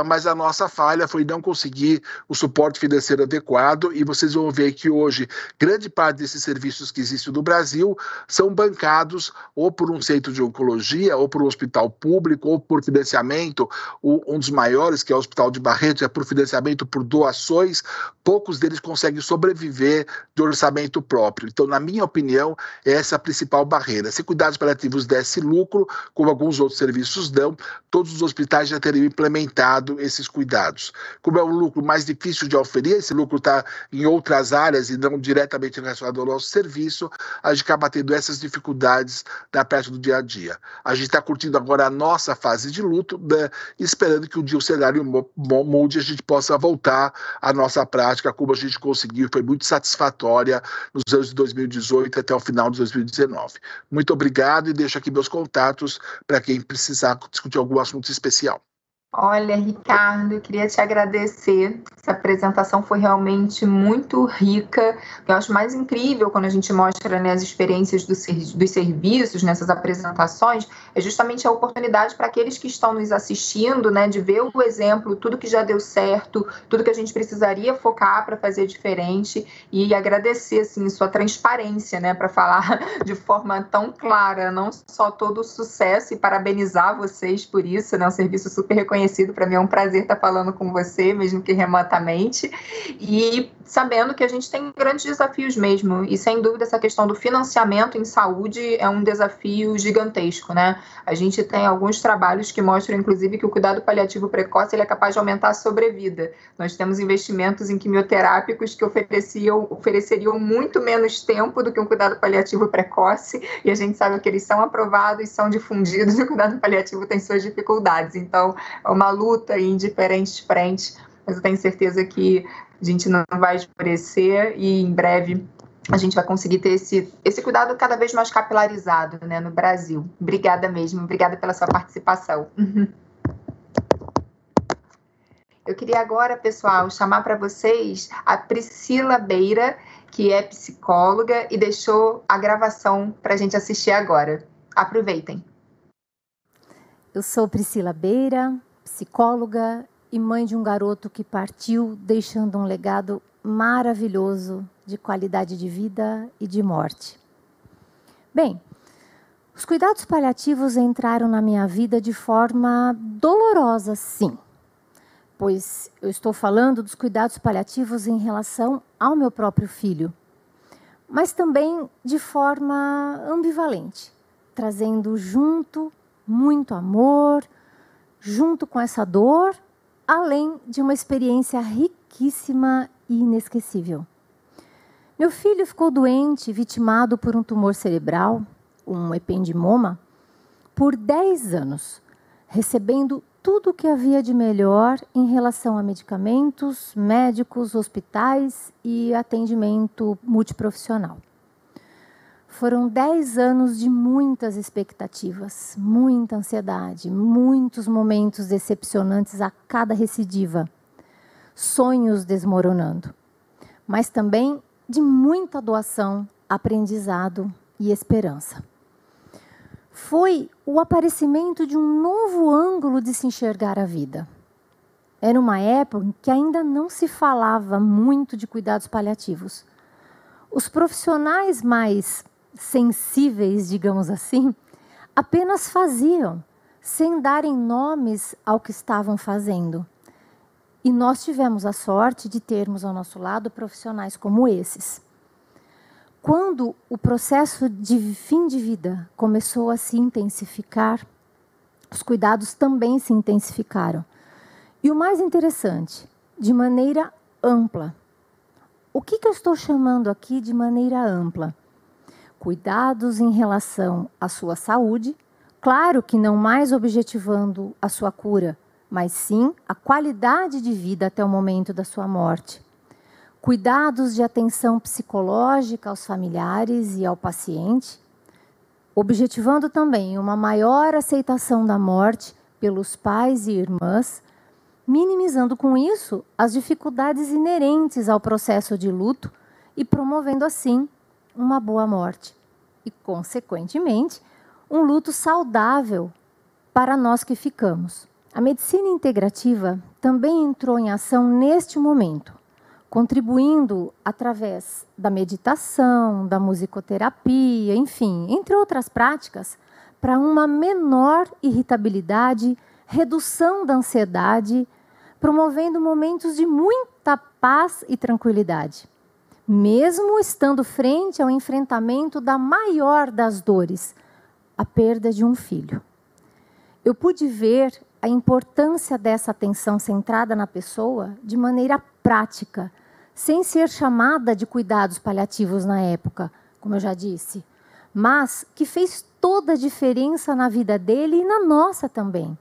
mas a nossa falha foi não conseguir o suporte financeiro adequado, e vocês vão ver que hoje grande parte desses serviços que existem no Brasil são bancados ou por um centro de oncologia, ou por um hospital público, ou por financiamento. Um dos maiores, que é o Hospital de Barretos, é por financiamento por doações. Poucos deles conseguem sobreviver de orçamento próprio. Então, na minha opinião, essa é a principal barreira. Se cuidados paliativos desse lucro, como alguns outros serviços dão, todos os hospitais já teriam implementado esses cuidados. Como é um lucro mais difícil de oferir, esse lucro está em outras áreas e não diretamente relacionado ao nosso serviço, a gente acaba tendo essas dificuldades na prática do dia a dia. A gente está curtindo agora a nossa fase de luto, né, esperando que um dia o cenário mude e a gente possa voltar à nossa prática como a gente conseguiu. Foi muito satisfatória nos anos de 2018 até o final de 2019. Muito obrigado, e deixo aqui meus contatos para quem precisar discutir algum assunto especial. Olha, Ricardo, eu queria te agradecer. Essa apresentação foi realmente muito rica. Eu acho mais incrível quando a gente mostra, né, as experiências dos serviços nessas apresentações, é justamente a oportunidade para aqueles que estão nos assistindo, né, de ver o exemplo, tudo que já deu certo, tudo que a gente precisaria focar para fazer diferente, e agradecer, assim, sua transparência, né, para falar de forma tão clara, não só todo o sucesso, e parabenizar vocês por isso, né, um serviço super reconhecido. Para mim é um prazer estar falando com você, mesmo que remotamente, e sabendo que a gente tem grandes desafios mesmo, e sem dúvida essa questão do financiamento em saúde é um desafio gigantesco, né? A gente tem alguns trabalhos que mostram, inclusive, que o cuidado paliativo precoce ele é capaz de aumentar a sobrevida. Nós temos investimentos em quimioterápicos que ofereceriam muito menos tempo do que um cuidado paliativo precoce, e a gente sabe que eles são aprovados, são difundidos, e o cuidado paliativo tem suas dificuldades. Então, é uma luta em diferentes frentes, mas eu tenho certeza que a gente não vai esmorecer, e em breve a gente vai conseguir ter esse cuidado cada vez mais capilarizado, né, no Brasil. Obrigada mesmo, obrigada pela sua participação. Eu queria agora, pessoal, chamar para vocês a Priscila Beira, que é psicóloga e deixou a gravação para a gente assistir agora. Aproveitem. Eu sou Priscila Beira, psicóloga e mãe de um garoto que partiu deixando um legado maravilhoso de qualidade de vida e de morte. Bem, os cuidados paliativos entraram na minha vida de forma dolorosa, sim, pois eu estou falando dos cuidados paliativos em relação ao meu próprio filho, mas também de forma ambivalente, trazendo junto muito amor, junto com essa dor, além de uma experiência riquíssima e inesquecível. Meu filho ficou doente, vitimado por um tumor cerebral, um ependimoma, por 10 anos, recebendo tudo o que havia de melhor em relação a medicamentos, médicos, hospitais e atendimento multiprofissional. Foram 10 anos de muitas expectativas, muita ansiedade, muitos momentos decepcionantes a cada recidiva, sonhos desmoronando, mas também de muita doação, aprendizado e esperança. Foi o aparecimento de um novo ângulo de se enxergar a vida. Era uma época em que ainda não se falava muito de cuidados paliativos. Os profissionais mais sensíveis, digamos assim, apenas faziam, sem darem nomes ao que estavam fazendo. E nós tivemos a sorte de termos ao nosso lado profissionais como esses. Quando o processo de fim de vida começou a se intensificar, os cuidados também se intensificaram. E o mais interessante, de maneira ampla. O que eu estou chamando aqui de maneira ampla? Cuidados em relação à sua saúde, claro que não mais objetivando a sua cura, mas sim a qualidade de vida até o momento da sua morte. Cuidados de atenção psicológica aos familiares e ao paciente, objetivando também uma maior aceitação da morte pelos pais e irmãs, minimizando com isso as dificuldades inerentes ao processo de luto e promovendo assim uma boa morte e, consequentemente, um luto saudável para nós que ficamos. A medicina integrativa também entrou em ação neste momento, contribuindo através da meditação, da musicoterapia, enfim, entre outras práticas, para uma menor irritabilidade, redução da ansiedade, promovendo momentos de muita paz e tranquilidade, mesmo estando frente ao enfrentamento da maior das dores, a perda de um filho. Eu pude ver a importância dessa atenção centrada na pessoa de maneira prática, sem ser chamada de cuidados paliativos na época, como eu já disse, mas que fez toda a diferença na vida dele e na nossa também.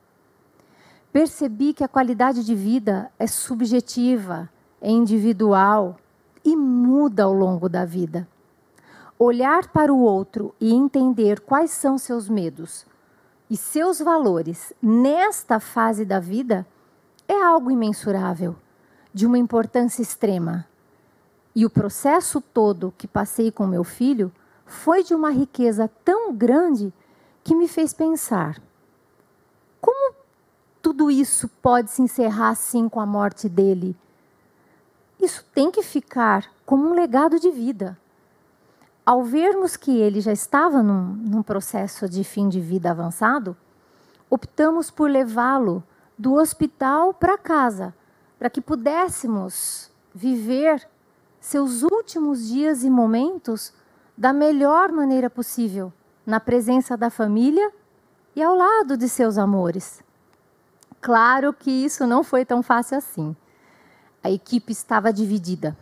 Percebi que a qualidade de vida é subjetiva, é individual e muda ao longo da vida. Olhar para o outro e entender quais são seus medos e seus valores nesta fase da vida é algo imensurável, de uma importância extrema. E o processo todo que passei com meu filho foi de uma riqueza tão grande que me fez pensar: como tudo isso pode se encerrar assim com a morte dele? Isso tem que ficar como um legado de vida. Ao vermos que ele já estava num processo de fim de vida avançado, optamos por levá-lo do hospital para casa, para que pudéssemos viver seus últimos dias e momentos da melhor maneira possível, na presença da família e ao lado de seus amores. Claro que isso não foi tão fácil assim. A equipe estava dividida.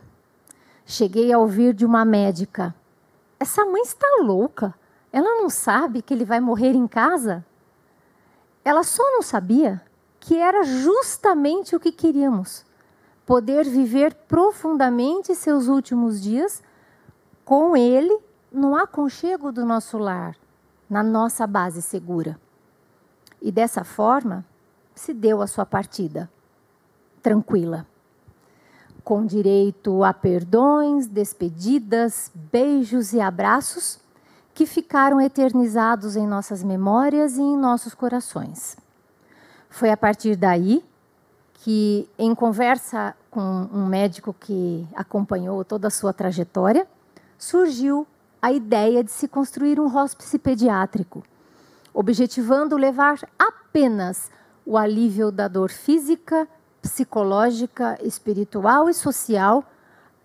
Cheguei a ouvir de uma médica: essa mãe está louca, ela não sabe que ele vai morrer em casa? Ela só não sabia que era justamente o que queríamos, poder viver profundamente seus últimos dias com ele no aconchego do nosso lar, na nossa base segura. E dessa forma se deu a sua partida, tranquila, com direito a perdões, despedidas, beijos e abraços que ficaram eternizados em nossas memórias e em nossos corações. Foi a partir daí que, em conversa com um médico que acompanhou toda a sua trajetória, surgiu a ideia de se construir um hóspice pediátrico, objetivando levar apenas o alívio da dor física, psicológica, espiritual e social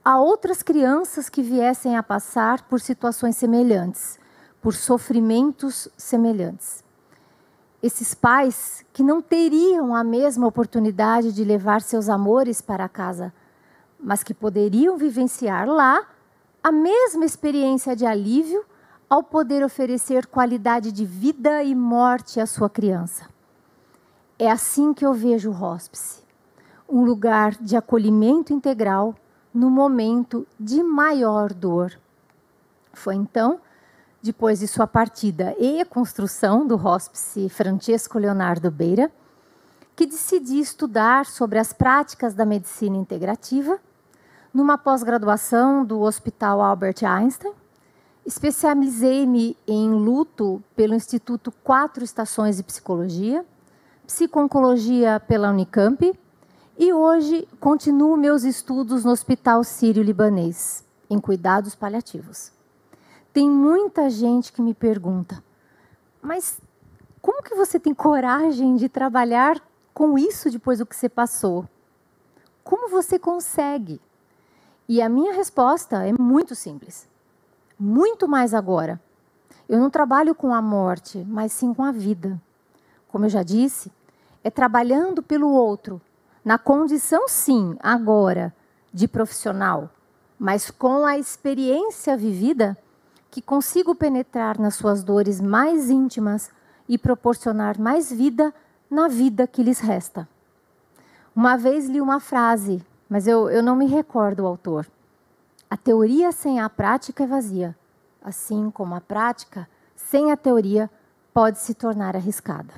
a outras crianças que viessem a passar por situações semelhantes, por sofrimentos semelhantes. Esses pais que não teriam a mesma oportunidade de levar seus amores para casa, mas que poderiam vivenciar lá a mesma experiência de alívio ao poder oferecer qualidade de vida e morte à sua criança. É assim que eu vejo o hóspice, um lugar de acolhimento integral no momento de maior dor. Foi então, depois de sua partida e a construção do hóspice Francesco Leonardo Beira, que decidi estudar sobre as práticas da medicina integrativa numa pós-graduação do Hospital Albert Einstein. Especializei-me em luto pelo Instituto 4 Estações de Psicologia, psico-oncologia pela Unicamp, e hoje continuo meus estudos no Hospital Sírio-Libanês, em cuidados paliativos. Tem muita gente que me pergunta: mas como que você tem coragem de trabalhar com isso depois do que você passou? Como você consegue? E a minha resposta é muito simples. Muito mais agora. Eu não trabalho com a morte, mas sim com a vida. Como eu já disse, é trabalhando pelo outro, na condição, sim, agora, de profissional, mas com a experiência vivida, que consigo penetrar nas suas dores mais íntimas e proporcionar mais vida na vida que lhes resta. Uma vez li uma frase, mas eu não me recordo o autor. A teoria sem a prática é vazia, assim como a prática sem a teoria, pode se tornar arriscada.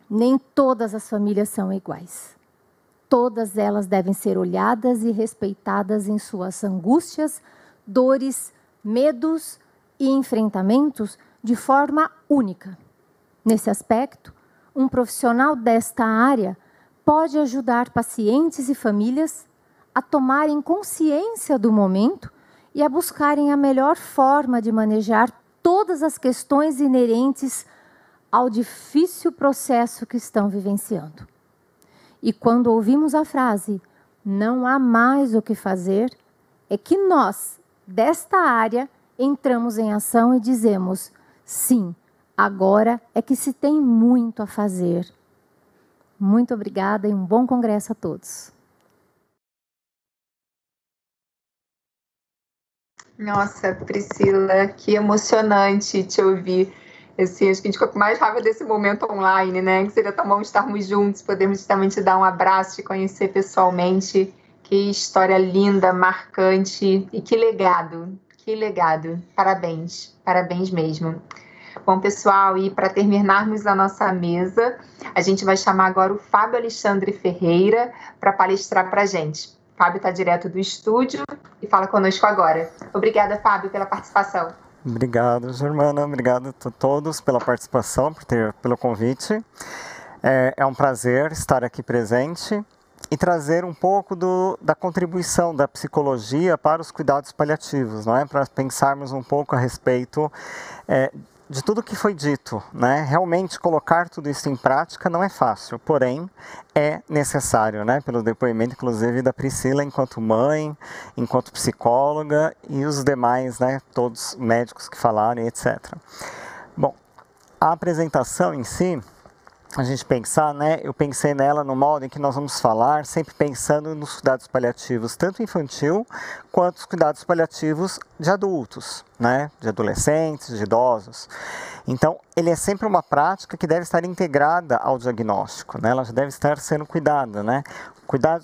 Nem todas as famílias são iguais. Todas elas devem ser olhadas e respeitadas em suas angústias, dores, medos e enfrentamentos de forma única. Nesse aspecto, um profissional desta área pode ajudar pacientes e famílias a tomarem consciência do momento e a buscarem a melhor forma de manejar todas as questões inerentes ao difícil processo que estão vivenciando. E quando ouvimos a frase, não há mais o que fazer, é que nós, desta área, entramos em ação e dizemos, sim, agora é que se tem muito a fazer. Muito obrigada e um bom congresso a todos. Nossa, Priscila, que emocionante te ouvir. Assim, acho que a gente ficou com mais raiva desse momento online, né? Que seria tão bom estarmos juntos, podermos justamente dar um abraço, te conhecer pessoalmente. Que história linda, marcante e que legado, que legado. Parabéns, parabéns mesmo. Bom, pessoal, e para terminarmos a nossa mesa, a gente vai chamar agora o Fábio Alexandre Ferreira para palestrar para a gente. O Fábio está direto do estúdio e fala conosco agora. Obrigada, Fábio, pela participação. Obrigado, Germana. Obrigado a todos pela participação, pelo convite. É um prazer estar aqui presente e trazer um pouco da contribuição da psicologia para os cuidados paliativos, não é? Para pensarmos um pouco a respeito de tudo que foi dito, né? Realmente colocar tudo isso em prática não é fácil, porém é necessário, né? Pelo depoimento, inclusive, da Priscila enquanto mãe, enquanto psicóloga e os demais, né? Todos médicos que falaram, etc. Bom, a apresentação em si, a gente pensar, né? Eu pensei nela no modo em que nós vamos falar, sempre pensando nos cuidados paliativos, tanto infantil quanto os cuidados paliativos de adultos, né? De adolescentes, de idosos. Então, ele é sempre uma prática que deve estar integrada ao diagnóstico, né? Ela já deve estar sendo cuidada, né?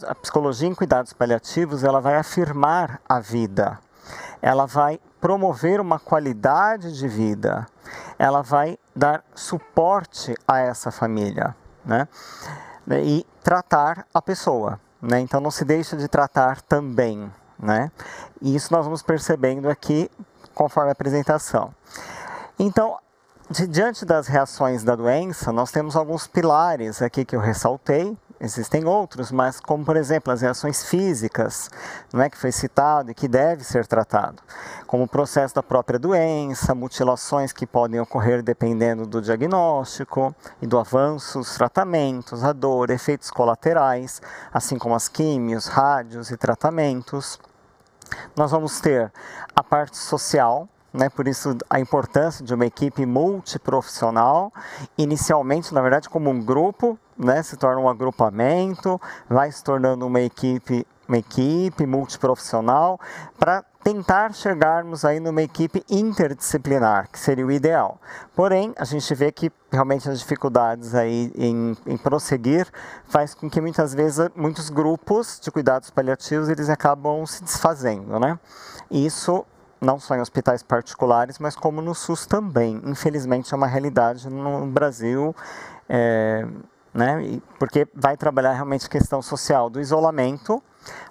A psicologia em cuidados paliativos, ela vai afirmar a vida, ela vai promover uma qualidade de vida, ela vai dar suporte a essa família, né? E tratar a pessoa, né? Então não se deixa de tratar também, né? E isso nós vamos percebendo aqui conforme a apresentação. Então, diante das reações da doença, nós temos alguns pilares aqui que eu ressaltei. Existem outros, mas como, por exemplo, as reações físicas, não é, que foi citado e que deve ser tratado, como o processo da própria doença, mutilações que podem ocorrer dependendo do diagnóstico e do avanço dos tratamentos, a dor, efeitos colaterais, assim como as químios, rádios e tratamentos. Nós vamos ter a parte social, né, por isso a importância de uma equipe multiprofissional, inicialmente, na verdade, como um grupo, né, se torna um agrupamento, vai se tornando uma equipe multiprofissional, para tentar chegarmos aí numa equipe interdisciplinar, que seria o ideal. Porém, a gente vê que realmente as dificuldades aí em prosseguir faz com que muitas vezes muitos grupos de cuidados paliativos eles acabam se desfazendo, né? E isso não só em hospitais particulares, mas como no SUS também. Infelizmente é uma realidade no Brasil, né? Porque vai trabalhar realmente a questão social do isolamento.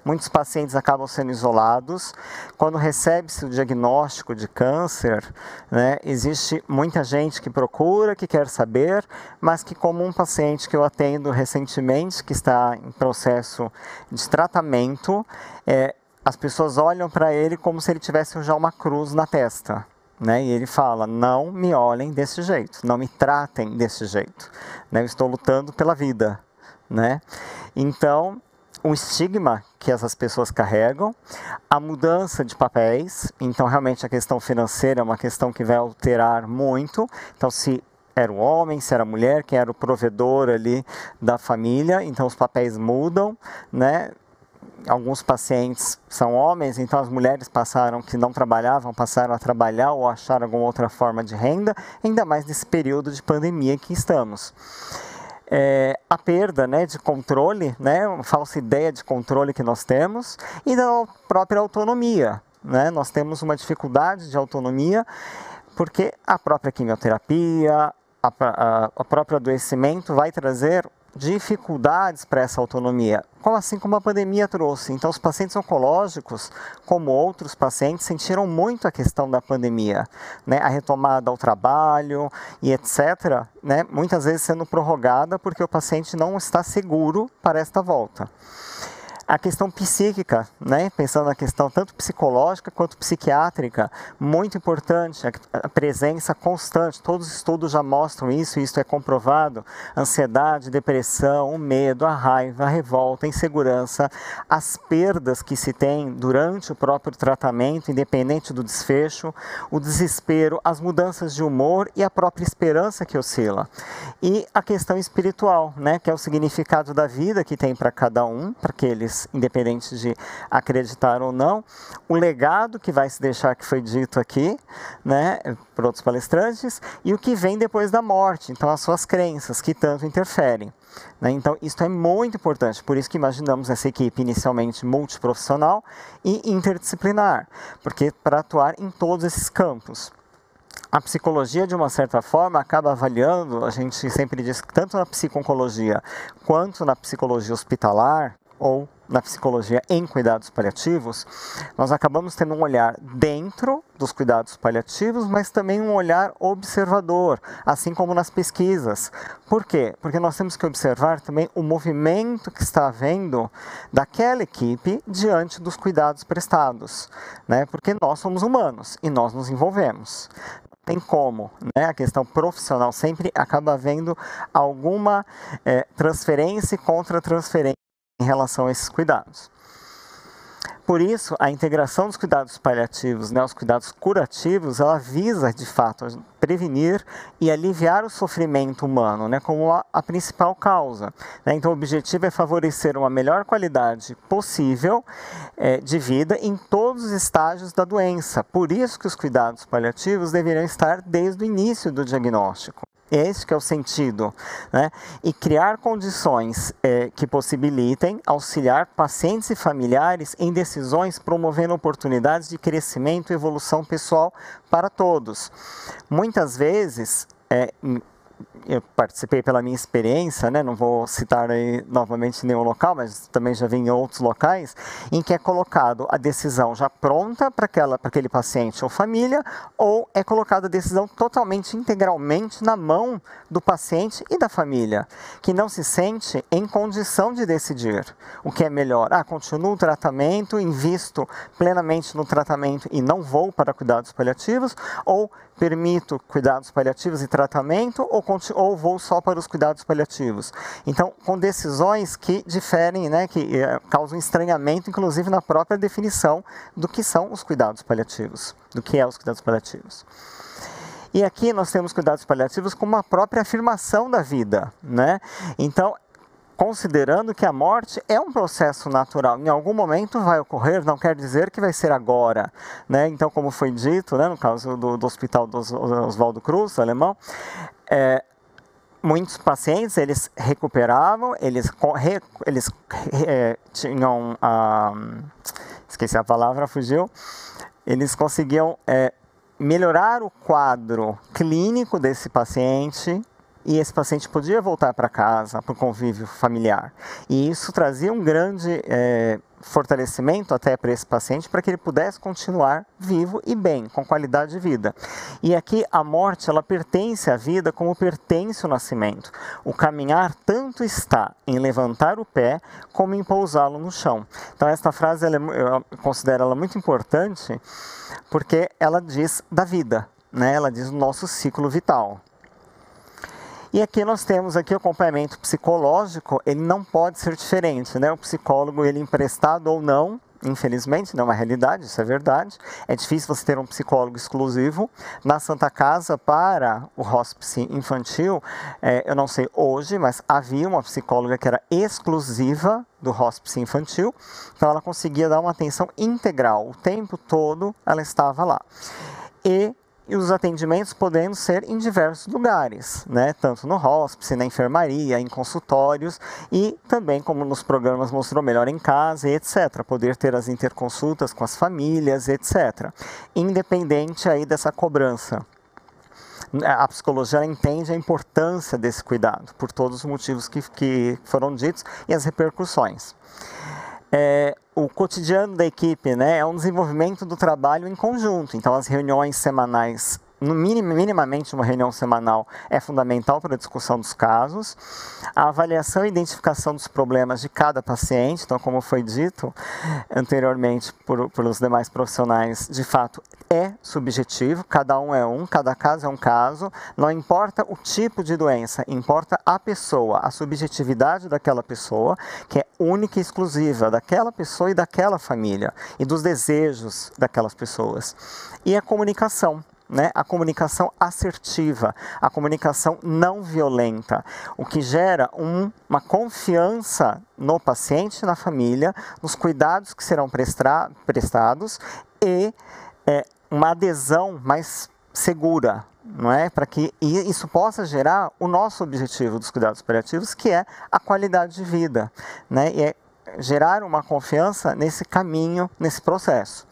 Muitos pacientes acabam sendo isolados. Quando recebe-se o diagnóstico de câncer, né, existe muita gente que procura, que quer saber, mas que, como um paciente que eu atendo recentemente, que está em processo de tratamento, as pessoas olham para ele como se ele tivesse já uma cruz na testa, né? E ele fala, não me olhem desse jeito, não me tratem desse jeito, né? Eu estou lutando pela vida, né? Então, o estigma que essas pessoas carregam, a mudança de papéis, então realmente a questão financeira é uma questão que vai alterar muito, então se era o homem, se era a mulher, quem era o provedor ali da família, então os papéis mudam, né? Alguns pacientes são homens, então as mulheres que não trabalhavam, passaram a trabalhar ou achar alguma outra forma de renda, ainda mais nesse período de pandemia que estamos. A perda, né, de controle, né, uma falsa ideia de controle que nós temos, e da própria autonomia, né? Nós temos uma dificuldade de autonomia, porque a própria quimioterapia, o próprio adoecimento vai trazer dificuldades para essa autonomia, assim como a pandemia trouxe. Então, os pacientes oncológicos, como outros pacientes, sentiram muito a questão da pandemia, né? A retomada ao trabalho e etc., né? Muitas vezes sendo prorrogada porque o paciente não está seguro para esta volta. A questão psíquica, né? Pensando na questão tanto psicológica quanto psiquiátrica, muito importante, a presença constante, todos os estudos já mostram isso, e isso é comprovado, ansiedade, depressão, o medo, a raiva, a revolta, a insegurança, as perdas que se tem durante o próprio tratamento, independente do desfecho, o desespero, as mudanças de humor e a própria esperança que oscila. E a questão espiritual, né? Que é o significado da vida que tem para cada um, para aqueles independente de acreditar ou não, o legado que vai se deixar, que foi dito aqui, né, por outros palestrantes, e o que vem depois da morte, então as suas crenças, que tanto interferem. Né? Então, isso é muito importante, por isso que imaginamos essa equipe inicialmente multiprofissional e interdisciplinar, porque para atuar em todos esses campos. A psicologia, de uma certa forma, acaba avaliando, a gente sempre diz que tanto na psico-oncologia quanto na psicologia hospitalar, ou na psicologia em cuidados paliativos, nós acabamos tendo um olhar dentro dos cuidados paliativos, mas também um olhar observador, assim como nas pesquisas. Por quê? Porque nós temos que observar também o movimento que está havendo daquela equipe diante dos cuidados prestados, né? Porque nós somos humanos e nós nos envolvemos. Tem como, né? A questão profissional sempre acaba havendo alguma transferência e contra-transferência em relação a esses cuidados. Por isso, a integração dos cuidados paliativos, né, os cuidados curativos, ela visa, de fato, prevenir e aliviar o sofrimento humano, né, como a principal causa. Né? Então, o objetivo é favorecer uma melhor qualidade possível de vida em todos os estágios da doença. Por isso que os cuidados paliativos deveriam estar desde o início do diagnóstico. Esse que é o sentido, né? E criar condições que possibilitem auxiliar pacientes e familiares em decisões, promovendo oportunidades de crescimento e evolução pessoal para todos. Muitas vezes, eu participei pela minha experiência, né? Não vou citar aí novamente nenhum local, mas também já vi em outros locais, em que é colocado a decisão já pronta para aquele paciente ou família, ou é colocada a decisão totalmente, integralmente na mão do paciente e da família, que não se sente em condição de decidir o que é melhor. Continuo o tratamento, invisto plenamente no tratamento e não vou para cuidados paliativos, ou permito cuidados paliativos e tratamento, ou vou só para os cuidados paliativos. Então, com decisões que diferem, né, que causam estranhamento, inclusive na própria definição do que são os cuidados paliativos, do que é os cuidados paliativos. E aqui nós temos cuidados paliativos como a própria afirmação da vida, né? Então, considerando que a morte é um processo natural, em algum momento vai ocorrer, não quer dizer que vai ser agora, né? Então, como foi dito, né, no caso do Hospital do Oswaldo Cruz, alemão, muitos pacientes, eles recuperavam, eles tinham, esqueci a palavra, fugiu, eles conseguiam melhorar o quadro clínico desse paciente, e esse paciente podia voltar para casa, para o convívio familiar. E isso trazia um grande fortalecimento até para esse paciente, para que ele pudesse continuar vivo e bem, com qualidade de vida. E aqui a morte, ela pertence à vida como pertence o nascimento. O caminhar tanto está em levantar o pé, como em pousá-lo no chão. Então esta frase, eu considero ela muito importante, porque ela diz da vida, né? Ela diz do nosso ciclo vital. E aqui nós temos aqui o acompanhamento psicológico, ele não pode ser diferente, né? O psicólogo, ele emprestado ou não, infelizmente, não é uma realidade, isso é verdade. É difícil você ter um psicólogo exclusivo. Na Santa Casa, para o hóspice infantil, eu não sei hoje, mas havia uma psicóloga que era exclusiva do hóspice infantil, então ela conseguia dar uma atenção integral, o tempo todo ela estava lá. E os atendimentos podendo ser em diversos lugares, né? Tanto no hóspice, na enfermaria, em consultórios e também, como nos programas mostrou, melhor em casa e etc. Poder ter as interconsultas com as famílias, etc. Independente aí dessa cobrança. A psicologia entende a importância desse cuidado, por todos os motivos que foram ditos e as repercussões. O cotidiano da equipe, né, é um desenvolvimento do trabalho em conjunto, então as reuniões semanais, minimamente uma reunião semanal é fundamental para a discussão dos casos, a avaliação e identificação dos problemas de cada paciente, então como foi dito anteriormente pelos demais profissionais, de fato é subjetivo, cada caso é um caso, não importa o tipo de doença, importa a pessoa, a subjetividade daquela pessoa, que é única e exclusiva daquela pessoa e daquela família, e dos desejos daquelas pessoas. E a comunicação, né? A comunicação assertiva, a comunicação não violenta, o que gera uma confiança no paciente, na família, nos cuidados que serão prestados e uma adesão mais segura, não é? Para que isso possa gerar o nosso objetivo dos cuidados paliativos, que é a qualidade de vida, né? E é gerar uma confiança nesse caminho, nesse processo.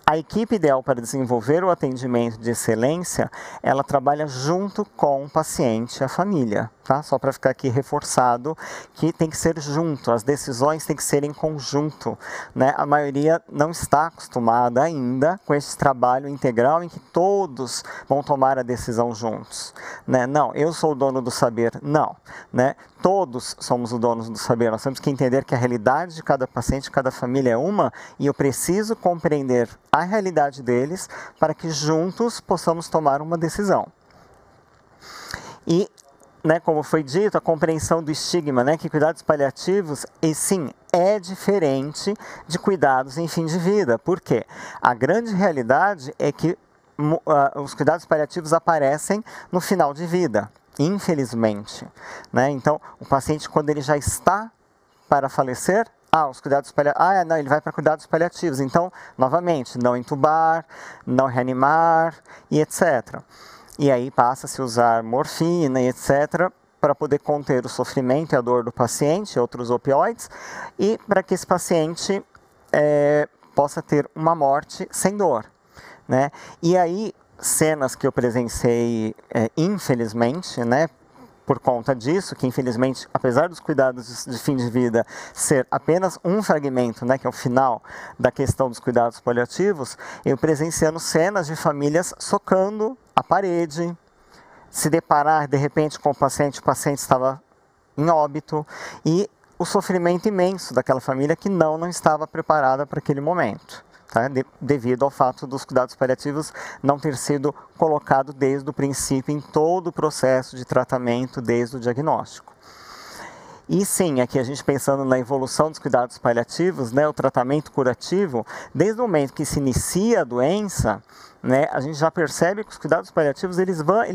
A equipe ideal para desenvolver o atendimento de excelência, ela trabalha junto com o paciente e a família, tá? Só para ficar aqui reforçado que tem que ser junto, as decisões têm que ser em conjunto, né? A maioria não está acostumada ainda com esse trabalho integral em que todos vão tomar a decisão juntos, né? Não, eu sou o dono do saber, não, né? Todos somos os donos do saber, nós temos que entender que a realidade de cada paciente, cada família é uma, e eu preciso compreender a realidade deles para que juntos possamos tomar uma decisão. E, né, como foi dito, a compreensão do estigma, né, que cuidados paliativos, e sim, é diferente de cuidados em fim de vida. Por quê? A grande realidade é que os cuidados paliativos aparecem no final de vida, infelizmente, né? Então, o paciente, quando ele já está para falecer, os cuidados paliativos, não, ele vai para cuidados paliativos. Então, novamente, não entubar, não reanimar e etc. E aí passa-se a usar morfina e etc. para poder conter o sofrimento e a dor do paciente, outros opioides, e para que esse paciente possa ter uma morte sem dor, né? E aí, cenas que eu presenciei, infelizmente, né, por conta disso, que infelizmente, apesar dos cuidados de fim de vida ser apenas um fragmento, né, que é o final da questão dos cuidados paliativos, eu presenciando cenas de famílias socando a parede, se deparar de repente com o paciente estava em óbito, e o sofrimento imenso daquela família que não estava preparada para aquele momento. Tá? Devido ao fato dos cuidados paliativos não ter sido colocado desde o princípio em todo o processo de tratamento, desde o diagnóstico. E sim, aqui a gente pensando na evolução dos cuidados paliativos, né, o tratamento curativo, desde o momento que se inicia a doença, né, a gente já percebe que os cuidados paliativos ele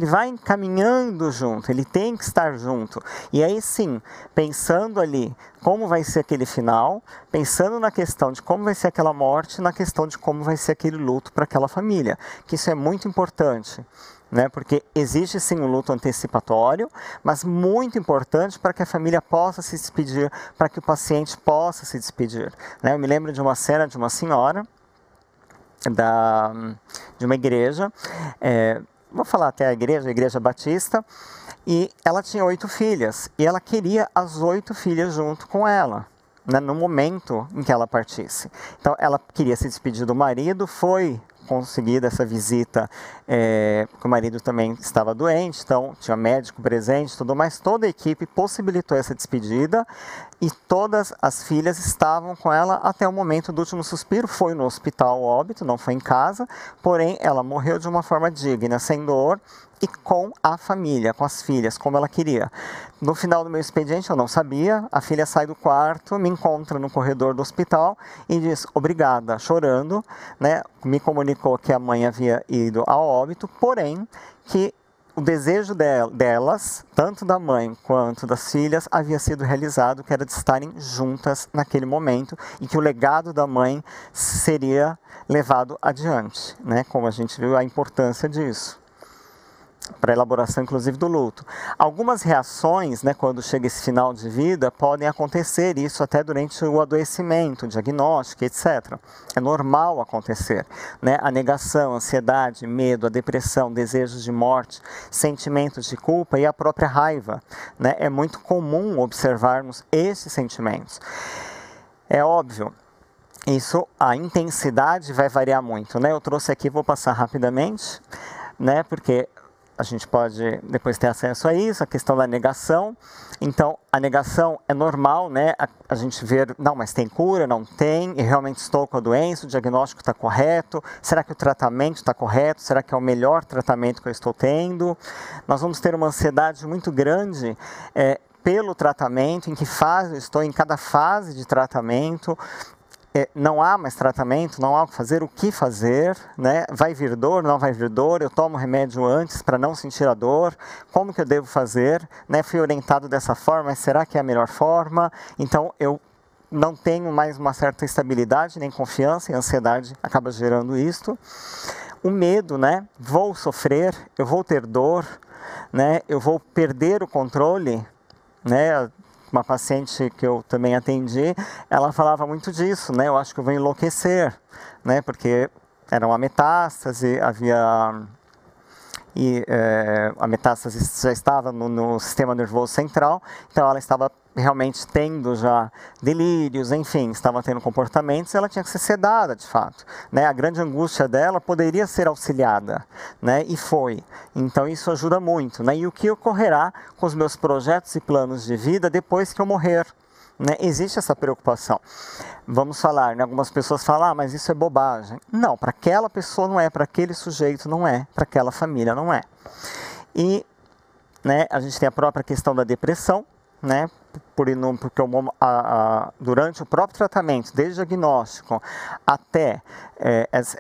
vai encaminhando junto, ele tem que estar junto. E aí sim, pensando ali como vai ser aquele final, pensando na questão de como vai ser aquela morte, na questão de como vai ser aquele luto para aquela família, que isso é muito importante. Né, porque existe sim um luto antecipatório, mas muito importante para que a família possa se despedir, para que o paciente possa se despedir. Né? Eu me lembro de uma cena de uma senhora de uma igreja, vou falar até a Igreja Batista, e ela tinha 8 filhas, e ela queria as 8 filhas junto com ela, né, no momento em que ela partisse. Então, ela queria se despedir do marido, foi conseguida essa visita, porque o marido também estava doente, então tinha médico presente, tudo mais, toda a equipe possibilitou essa despedida e todas as filhas estavam com ela até o momento do último suspiro. Foi no hospital óbito, não foi em casa, porém ela morreu de uma forma digna, sem dor e com a família, com as filhas, como ela queria. No final do meu expediente, eu não sabia, a filha sai do quarto, me encontra no corredor do hospital e diz obrigada, chorando, né? Me comunicou que a mãe havia ido ao óbito, porém que o desejo delas, tanto da mãe quanto das filhas, havia sido realizado, que era de estarem juntas naquele momento e que o legado da mãe seria levado adiante, né? Como a gente viu a importância disso. para a elaboração, inclusive, do luto. Algumas reações, né, quando chega esse final de vida, podem acontecer, isso até durante o adoecimento, o diagnóstico, etc. É normal acontecer, né? A negação, a ansiedade, medo, a depressão, desejos de morte, sentimentos de culpa e a própria raiva, né? É muito comum observarmos esses sentimentos. É óbvio, a intensidade vai variar muito, né? Eu trouxe aqui, vou passar rapidamente, né? Porque a gente pode depois ter acesso a isso, a questão da negação. Então, a negação é normal, né? A gente ver, não, mas tem cura, não tem, eu realmente estou com a doença, o diagnóstico está correto, será que o tratamento está correto, será que é o melhor tratamento que eu estou tendo? Nós vamos ter uma ansiedade muito grande pelo tratamento, em que fase eu estou, em cada fase de tratamento. Não há mais tratamento, não há o que fazer, né? Vai vir dor, não vai vir dor, eu tomo remédio antes para não sentir a dor, como que eu devo fazer, né? Fui orientado dessa forma, mas será que é a melhor forma? Então, eu não tenho mais uma certa estabilidade, nem confiança, e a ansiedade acaba gerando isto. O medo, né? Vou sofrer, eu vou ter dor, né? Eu vou perder o controle, né? Uma paciente que eu também atendi, ela falava muito disso, né? Eu acho que eu vou enlouquecer, né? Porque era uma metástase, a metástase já estava no sistema nervoso central, então ela estava realmente tendo já delírios, enfim, estava tendo comportamentos, e ela tinha que ser sedada, de fato, né? A grande angústia dela poderia ser auxiliada, né? E foi. Então isso ajuda muito, né? E o que ocorrerá com os meus projetos e planos de vida depois que eu morrer? Né? Existe essa preocupação. Vamos falar, né? Algumas pessoas falam, mas isso é bobagem. Não, para aquela pessoa não é, para aquele sujeito não é, para aquela família não é. E, né, a gente tem a própria questão da depressão, né? Porque durante o próprio tratamento, desde o diagnóstico até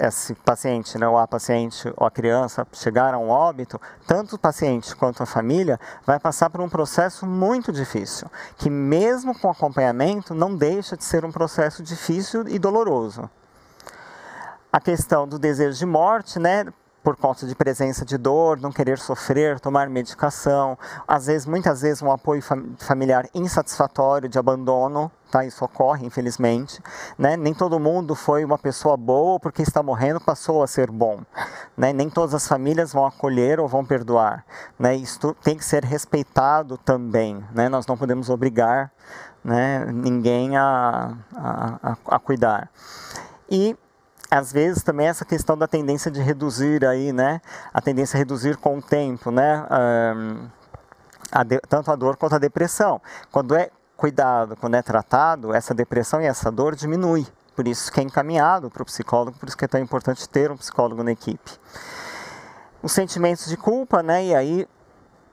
esse paciente, né, ou a paciente ou a criança chegar a um óbito, tanto o paciente quanto a família vai passar por um processo muito difícil, que mesmo com acompanhamento não deixa de ser um processo difícil e doloroso. A questão do desejo de morte, né? Por conta de presença de dor, não querer sofrer, tomar medicação, muitas vezes um apoio familiar insatisfatório, de abandono, tá? Isso ocorre, infelizmente, né? Nem todo mundo foi uma pessoa boa, porque está morrendo passou a ser bom, né? Nem todas as famílias vão acolher ou vão perdoar, né? Isso tem que ser respeitado também, né? Nós não podemos obrigar, né, ninguém a cuidar. E às vezes também essa questão da tendência de reduzir aí, né? A tendência a reduzir com o tempo, né? Tanto a dor quanto a depressão. Quando é cuidado, quando é tratado, essa depressão e essa dor diminui. Por isso que é encaminhado para o psicólogo, por isso que é tão importante ter um psicólogo na equipe. Os sentimentos de culpa, né? E aí,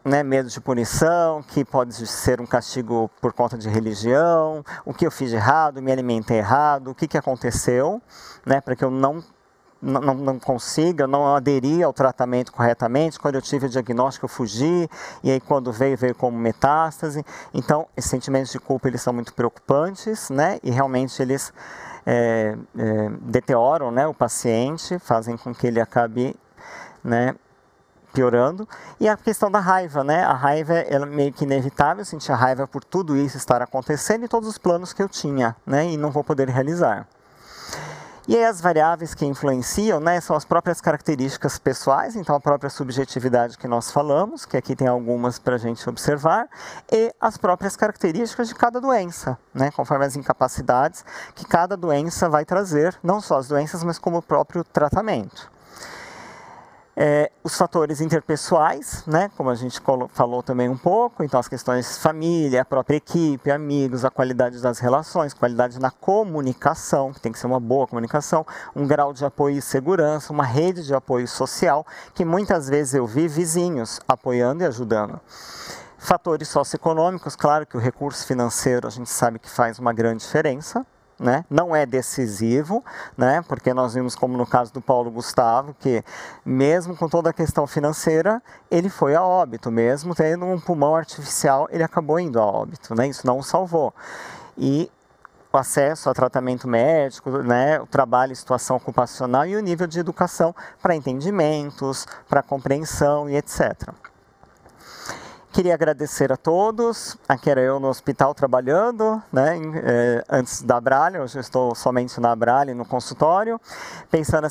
né, medo de punição, que pode ser um castigo por conta de religião, o que eu fiz de errado, me alimentei errado, o que aconteceu, né, para que eu não consiga, não aderir ao tratamento corretamente. Quando eu tive o diagnóstico eu fugi, e aí quando veio como metástase. Então, esses sentimentos de culpa, eles são muito preocupantes, né, e realmente eles deterioram, né, o paciente, fazem com que ele acabe, né, piorando. E a questão da raiva, né? A raiva é meio que inevitável, sentir a raiva por tudo isso estar acontecendo e todos os planos que eu tinha, né? E não vou poder realizar. E aí as variáveis que influenciam, né, são as próprias características pessoais, então a própria subjetividade que nós falamos, que aqui tem algumas para a gente observar, e as próprias características de cada doença, né, conforme as incapacidades que cada doença vai trazer, não só as doenças, mas como o próprio tratamento. Os fatores interpessoais, né, como a gente falou também um pouco, então as questões família, a própria equipe, amigos, a qualidade das relações, qualidade na comunicação, que tem que ser uma boa comunicação, um grau de apoio e segurança, uma rede de apoio social, que muitas vezes eu vi vizinhos apoiando e ajudando. Fatores socioeconômicos, claro que o recurso financeiro a gente sabe que faz uma grande diferença, né? Não é decisivo, né? Porque nós vimos, como no caso do Paulo Gustavo, que mesmo com toda a questão financeira, ele foi a óbito, mesmo tendo um pulmão artificial, ele acabou indo a óbito, né? Isso não o salvou. E o acesso a tratamento médico, né, o trabalho e situação ocupacional e o nível de educação para entendimentos, para compreensão e etc. Queria agradecer a todos. Aqui era eu no hospital trabalhando, né, antes da Abrale, hoje eu estou somente na Abrale, no consultório, pensando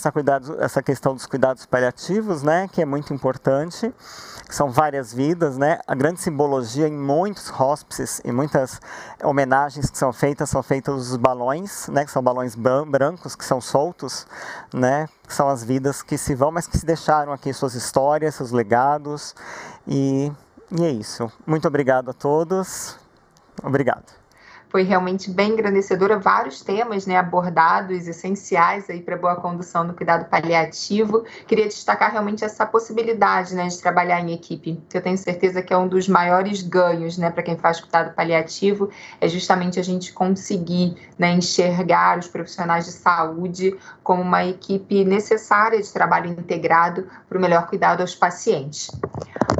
essa questão dos cuidados paliativos, né, que é muito importante, que são várias vidas, né, a grande simbologia em muitos hóspices e muitas homenagens que são feitas os balões, né, que são balões brancos que são soltos, né, que são as vidas que se vão, mas que se deixaram aqui suas histórias, seus legados e é isso. Muito obrigado a todos. Obrigado. Foi realmente bem engrandecedora, vários temas, né, abordados, essenciais aí para a boa condução do cuidado paliativo. Queria destacar realmente essa possibilidade, né, de trabalhar em equipe, que eu tenho certeza que é um dos maiores ganhos, né, para quem faz cuidado paliativo, é justamente a gente conseguir, né, enxergar os profissionais de saúde como uma equipe necessária de trabalho integrado para o melhor cuidado aos pacientes.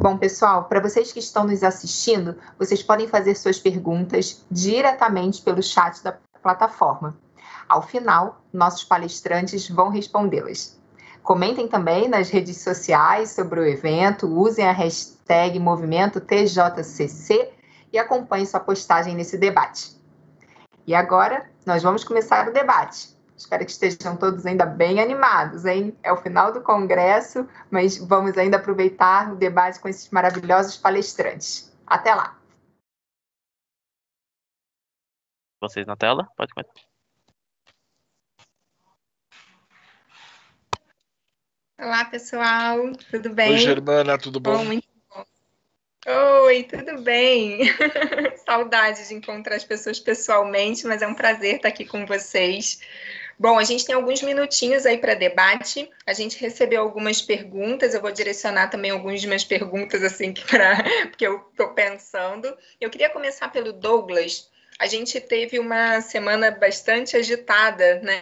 Bom, pessoal, para vocês que estão nos assistindo, vocês podem fazer suas perguntas diretamente pelo chat da plataforma. Ao final, nossos palestrantes vão respondê-las. Comentem também nas redes sociais sobre o evento, usem a hashtag Movimento TJCC e acompanhem sua postagem nesse debate. E agora, nós vamos começar o debate. Espero que estejam todos ainda bem animados, hein? É o final do congresso, mas vamos ainda aproveitar o debate com esses maravilhosos palestrantes. Até lá! Vocês na tela? Pode começar. Olá, pessoal. Tudo bem? Oi, Germana, tudo bom? Muito bom. Oi, tudo bem? Saudade de encontrar as pessoas pessoalmente, mas é um prazer estar aqui com vocês. Bom, a gente tem alguns minutinhos aí para debate. A gente recebeu algumas perguntas, eu vou direcionar também algumas de minhas perguntas, assim, porque eu estou pensando. Eu queria começar pelo Douglas. A gente teve uma semana bastante agitada, né?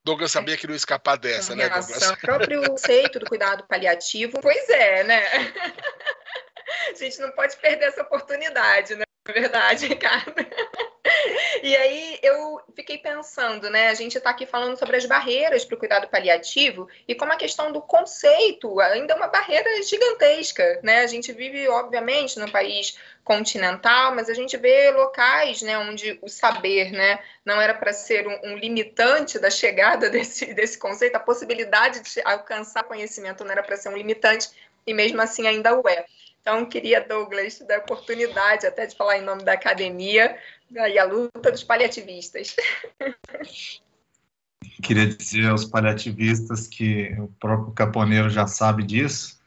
Douglas sabia que não ia escapar dessa, né, Douglas? O próprio conceito do cuidado paliativo. Pois é, né? A gente não pode perder essa oportunidade, né? Na verdade, Ricardo. E aí eu fiquei pensando, né? A gente está aqui falando sobre as barreiras para o cuidado paliativo e como a questão do conceito ainda é uma barreira gigantesca, né? A gente vive, obviamente, num país continental, mas a gente vê locais, né, onde o saber, né, não era para ser um limitante da chegada desse conceito, a possibilidade de alcançar conhecimento não era para ser um limitante e mesmo assim ainda o é. Então, queria, Douglas, dar a oportunidade até de falar em nome da academia e a luta dos paliativistas. Queria dizer aos paliativistas que o próprio Caponeiro já sabe disso,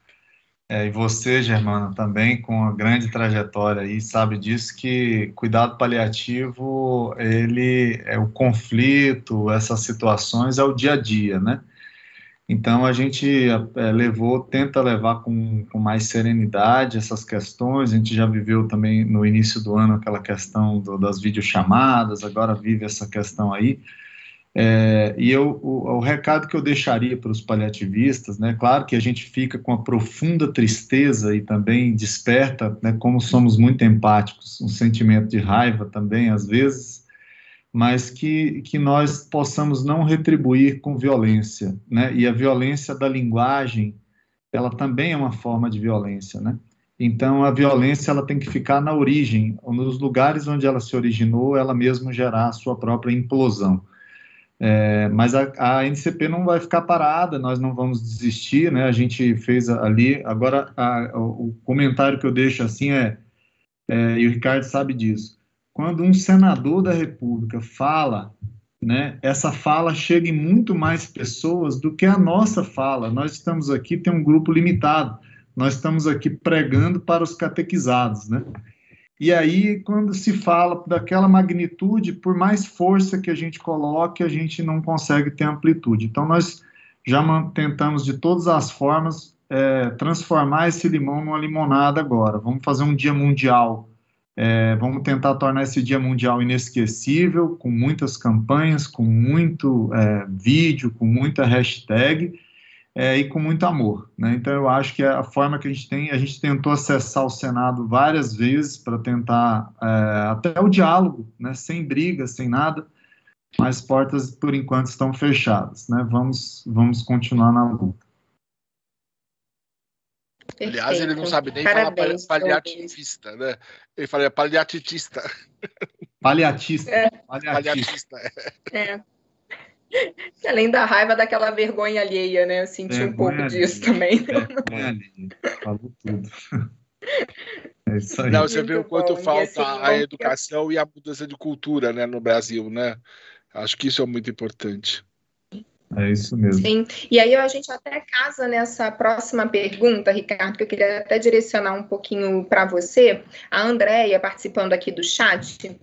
e você, Germana, também, com a grande trajetória aí, sabe disso, que cuidado paliativo, ele é o conflito, essas situações, é o dia a dia, né? Então, a gente tenta levar com mais serenidade essas questões. A gente já viveu também no início do ano aquela questão das videochamadas, agora vive essa questão aí. O recado que eu deixaria para os paliativistas, né, claro que a gente fica com a profunda tristeza e também desperta, né, como somos muito empáticos, um sentimento de raiva também, às vezes, mas que nós possamos não retribuir com violência, né? E a violência da linguagem, ela também é uma forma de violência, né? Então, a violência, ela tem que ficar na origem, nos lugares onde ela se originou, ela mesma gerar a sua própria implosão. Mas a NCP não vai ficar parada, nós não vamos desistir, né? A gente fez ali, agora, o comentário que eu deixo assim e o Ricardo sabe disso, quando um senador da República fala, né, essa fala chega em muito mais pessoas do que a nossa fala. Nós estamos aqui, tem um grupo limitado, nós estamos aqui pregando para os catequizados, né? E aí, quando se fala daquela magnitude, por mais força que a gente coloque, a gente não consegue ter amplitude. Então, nós já tentamos, de todas as formas, transformar esse limão numa limonada agora. Vamos fazer um dia mundial. Vamos tentar tornar esse Dia Mundial inesquecível, com muitas campanhas, com muito vídeo, com muita hashtag, e com muito amor, né? Então, eu acho que a forma que a gente tentou acessar o Senado várias vezes para tentar até o diálogo, né? Sem briga, sem nada, mas portas, por enquanto, estão fechadas, né? Vamos continuar na luta. Perfeito. Aliás, ele não sabe nem Parabéns, falar paliativista, né? Ele fala paliatitista. Paliatista. Paliatista. Além da raiva, daquela vergonha alheia, né? Eu senti um pouco disso também. Vergonha alheia. Falou tudo. É isso aí. Não, você vê o quanto bom. falta Assim, a educação e a mudança de cultura, né, no Brasil, né? Acho que isso é muito importante. É isso mesmo. Sim, e aí a gente até casa nessa próxima pergunta, Ricardo, que eu queria até direcionar um pouquinho para você. A Andréia, participando aqui do chat,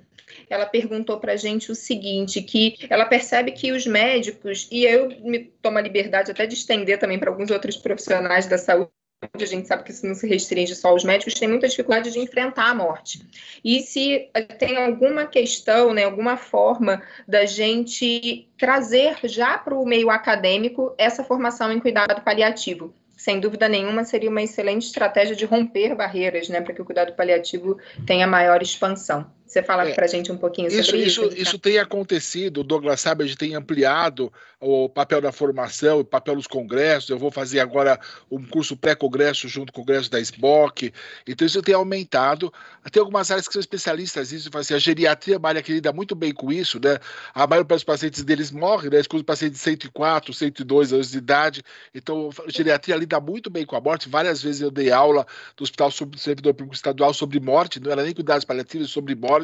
ela perguntou para a gente o seguinte, que ela percebe que os médicos, e eu me tomo a liberdade até de estender também para alguns outros profissionais da saúde, a gente sabe que isso não se restringe só aos médicos, tem muita dificuldade de enfrentar a morte. E se tem alguma questão, né, alguma forma da gente trazer já para o meio acadêmico essa formação em cuidado paliativo. Sem dúvida nenhuma, seria uma excelente estratégia de romper barreiras, né, para que o cuidado paliativo tenha maior expansão. Você fala para a gente um pouquinho sobre isso? Isso tem acontecido, o Douglas sabe, a gente tem ampliado o papel da formação, o papel dos congressos. Eu vou fazer agora um curso pré-congresso junto com o congresso da SBOC, então isso tem aumentado. Tem algumas áreas que são especialistas nisso, assim, a geriatria é uma área que lida muito bem com isso, né? A maioria dos pacientes deles morrem, né? Exclusive pacientes de 104, 102 anos de idade, então a geriatria lida muito bem com a morte. Várias vezes eu dei aula do Hospital Servidor Público Estadual sobre morte, não era nem cuidados paliativos, sobre morte.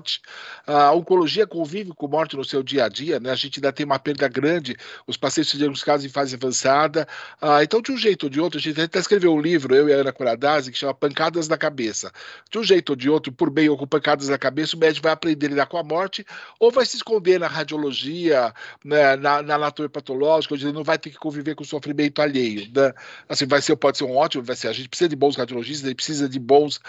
A oncologia convive com morte no seu dia a dia, né? A gente ainda tem uma perda grande, os pacientes diagnosticados em fase avançada. Então, de um jeito ou de outro, a gente até escreveu um livro, eu e a Ana Coradazzi, que chama Pancadas na Cabeça. De um jeito ou de outro, por bem ou com pancadas na cabeça, o médico vai aprender a lidar com a morte ou vai se esconder na radiologia, né, na anatomia patológica, onde ele não vai ter que conviver com o sofrimento alheio, né? Assim, pode ser um ótimo, a gente precisa de bons radiologistas, a gente precisa de bons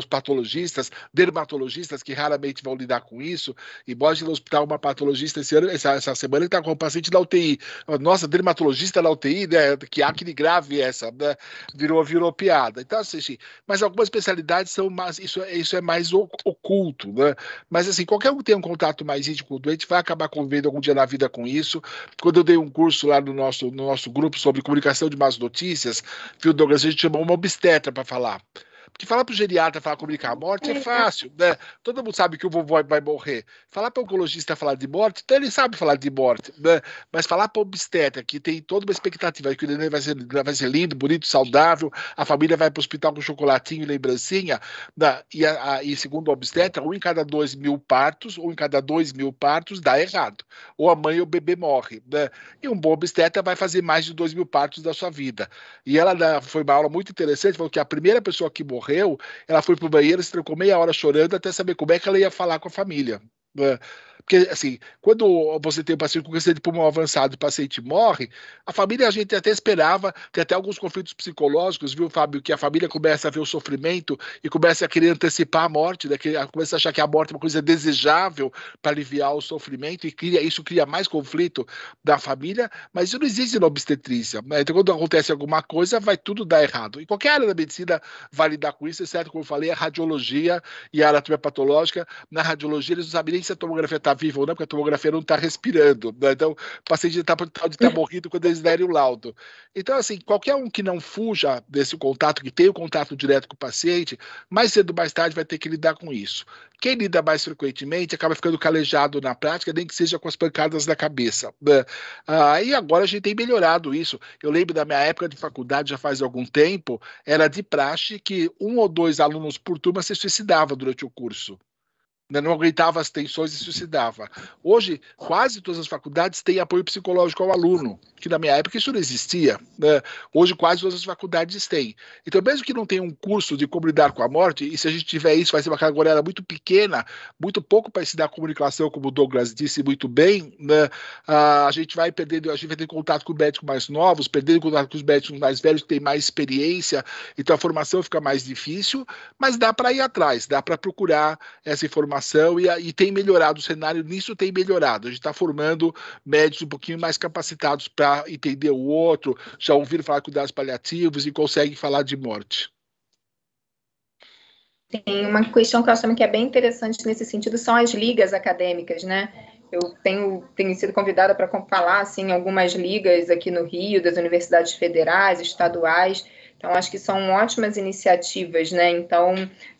patologistas, dermatologistas que raramente vão lidar com isso. E pode ir no hospital uma patologista essa semana que está com um paciente da UTI. Nossa, dermatologista na UTI, né? Que acne grave essa, né? Virou piada. Então, assim, mas algumas especialidades são mais, isso é mais oculto, né? Mas assim, qualquer um que tenha um contato mais íntimo com o doente vai acabar convivendo algum dia na vida com isso. Quando eu dei um curso lá no nosso grupo sobre comunicação de más notícias, viu, Douglas, a gente chamou uma obstetra para falar. Porque falar para o geriatra falar comunicar a morte é fácil, né? Todo mundo sabe que o vovô vai morrer. Falar para o oncologista falar de morte, então ele sabe falar de morte, né? Mas falar para o obstetra, que tem toda uma expectativa de que o neném vai ser lindo, bonito, saudável, a família vai para o hospital com chocolatinho e lembrancinha, né? E segundo o obstetra, 1 em cada 2 mil partos, 1 em cada 2 mil partos dá errado. Ou a mãe ou o bebê morre, né? E um bom obstetra vai fazer mais de 2 mil partos da sua vida. E ela foi uma aula muito interessante, falou que a primeira pessoa que morreu, ela foi pro banheiro, se trancou meia hora chorando até saber como é que ela ia falar com a família. Porque, assim, quando você tem um paciente com câncer de pulmão avançado e o paciente morre, a família, a gente até esperava, tem até alguns conflitos psicológicos, viu, Fábio, que a família começa a ver o sofrimento e começa a querer antecipar a morte, né, começa a achar que a morte é uma coisa desejável para aliviar o sofrimento e isso cria mais conflito da família, mas isso não existe na obstetrícia, né? Então, quando acontece alguma coisa, vai tudo dar errado. Em qualquer área da medicina vai lidar com isso, exceto, como eu falei, a radiologia e a anatomia patológica. Na radiologia, eles não sabem nem se a tomografia está viva ou não, porque a tomografia não está respirando, né? Então, o paciente pode estar morrido quando eles derem o laudo. Então, assim, qualquer um que não fuja desse contato, que tenha o contato direto com o paciente, mais cedo ou mais tarde vai ter que lidar com isso. Quem lida mais frequentemente acaba ficando calejado na prática, nem que seja com as pancadas na cabeça, né? E agora a gente tem melhorado isso. Eu lembro da minha época de faculdade, já faz algum tempo, era de praxe que 1 ou 2 alunos por turma se suicidava durante o curso. Não aguentava as tensões e se suicidava. Hoje, quase todas as faculdades têm apoio psicológico ao aluno, que na minha época isso não existia, né? Hoje quase todas as faculdades têm. Então, mesmo que não tenha um curso de como lidar com a morte, e se a gente tiver isso, vai ser uma carga horária muito pequena, muito pouco para ensinar comunicação, como o Douglas disse muito bem, né? A gente vai ter contato com médicos mais novos, perdendo contato com os médicos mais velhos, que têm mais experiência, então a formação fica mais difícil, mas dá para ir atrás, dá para procurar essa informação formação e tem melhorado o cenário, nisso tem melhorado. A gente está formando médicos um pouquinho mais capacitados para entender o outro, já ouviram falar de cuidados paliativos e conseguem falar de morte. Tem uma questão que eu acho também que é bem interessante nesse sentido, são as ligas acadêmicas, né? Eu tenho sido convidada para falar, assim, algumas ligas aqui no Rio, das universidades federais, estaduais. Então, acho que são ótimas iniciativas, né? Então,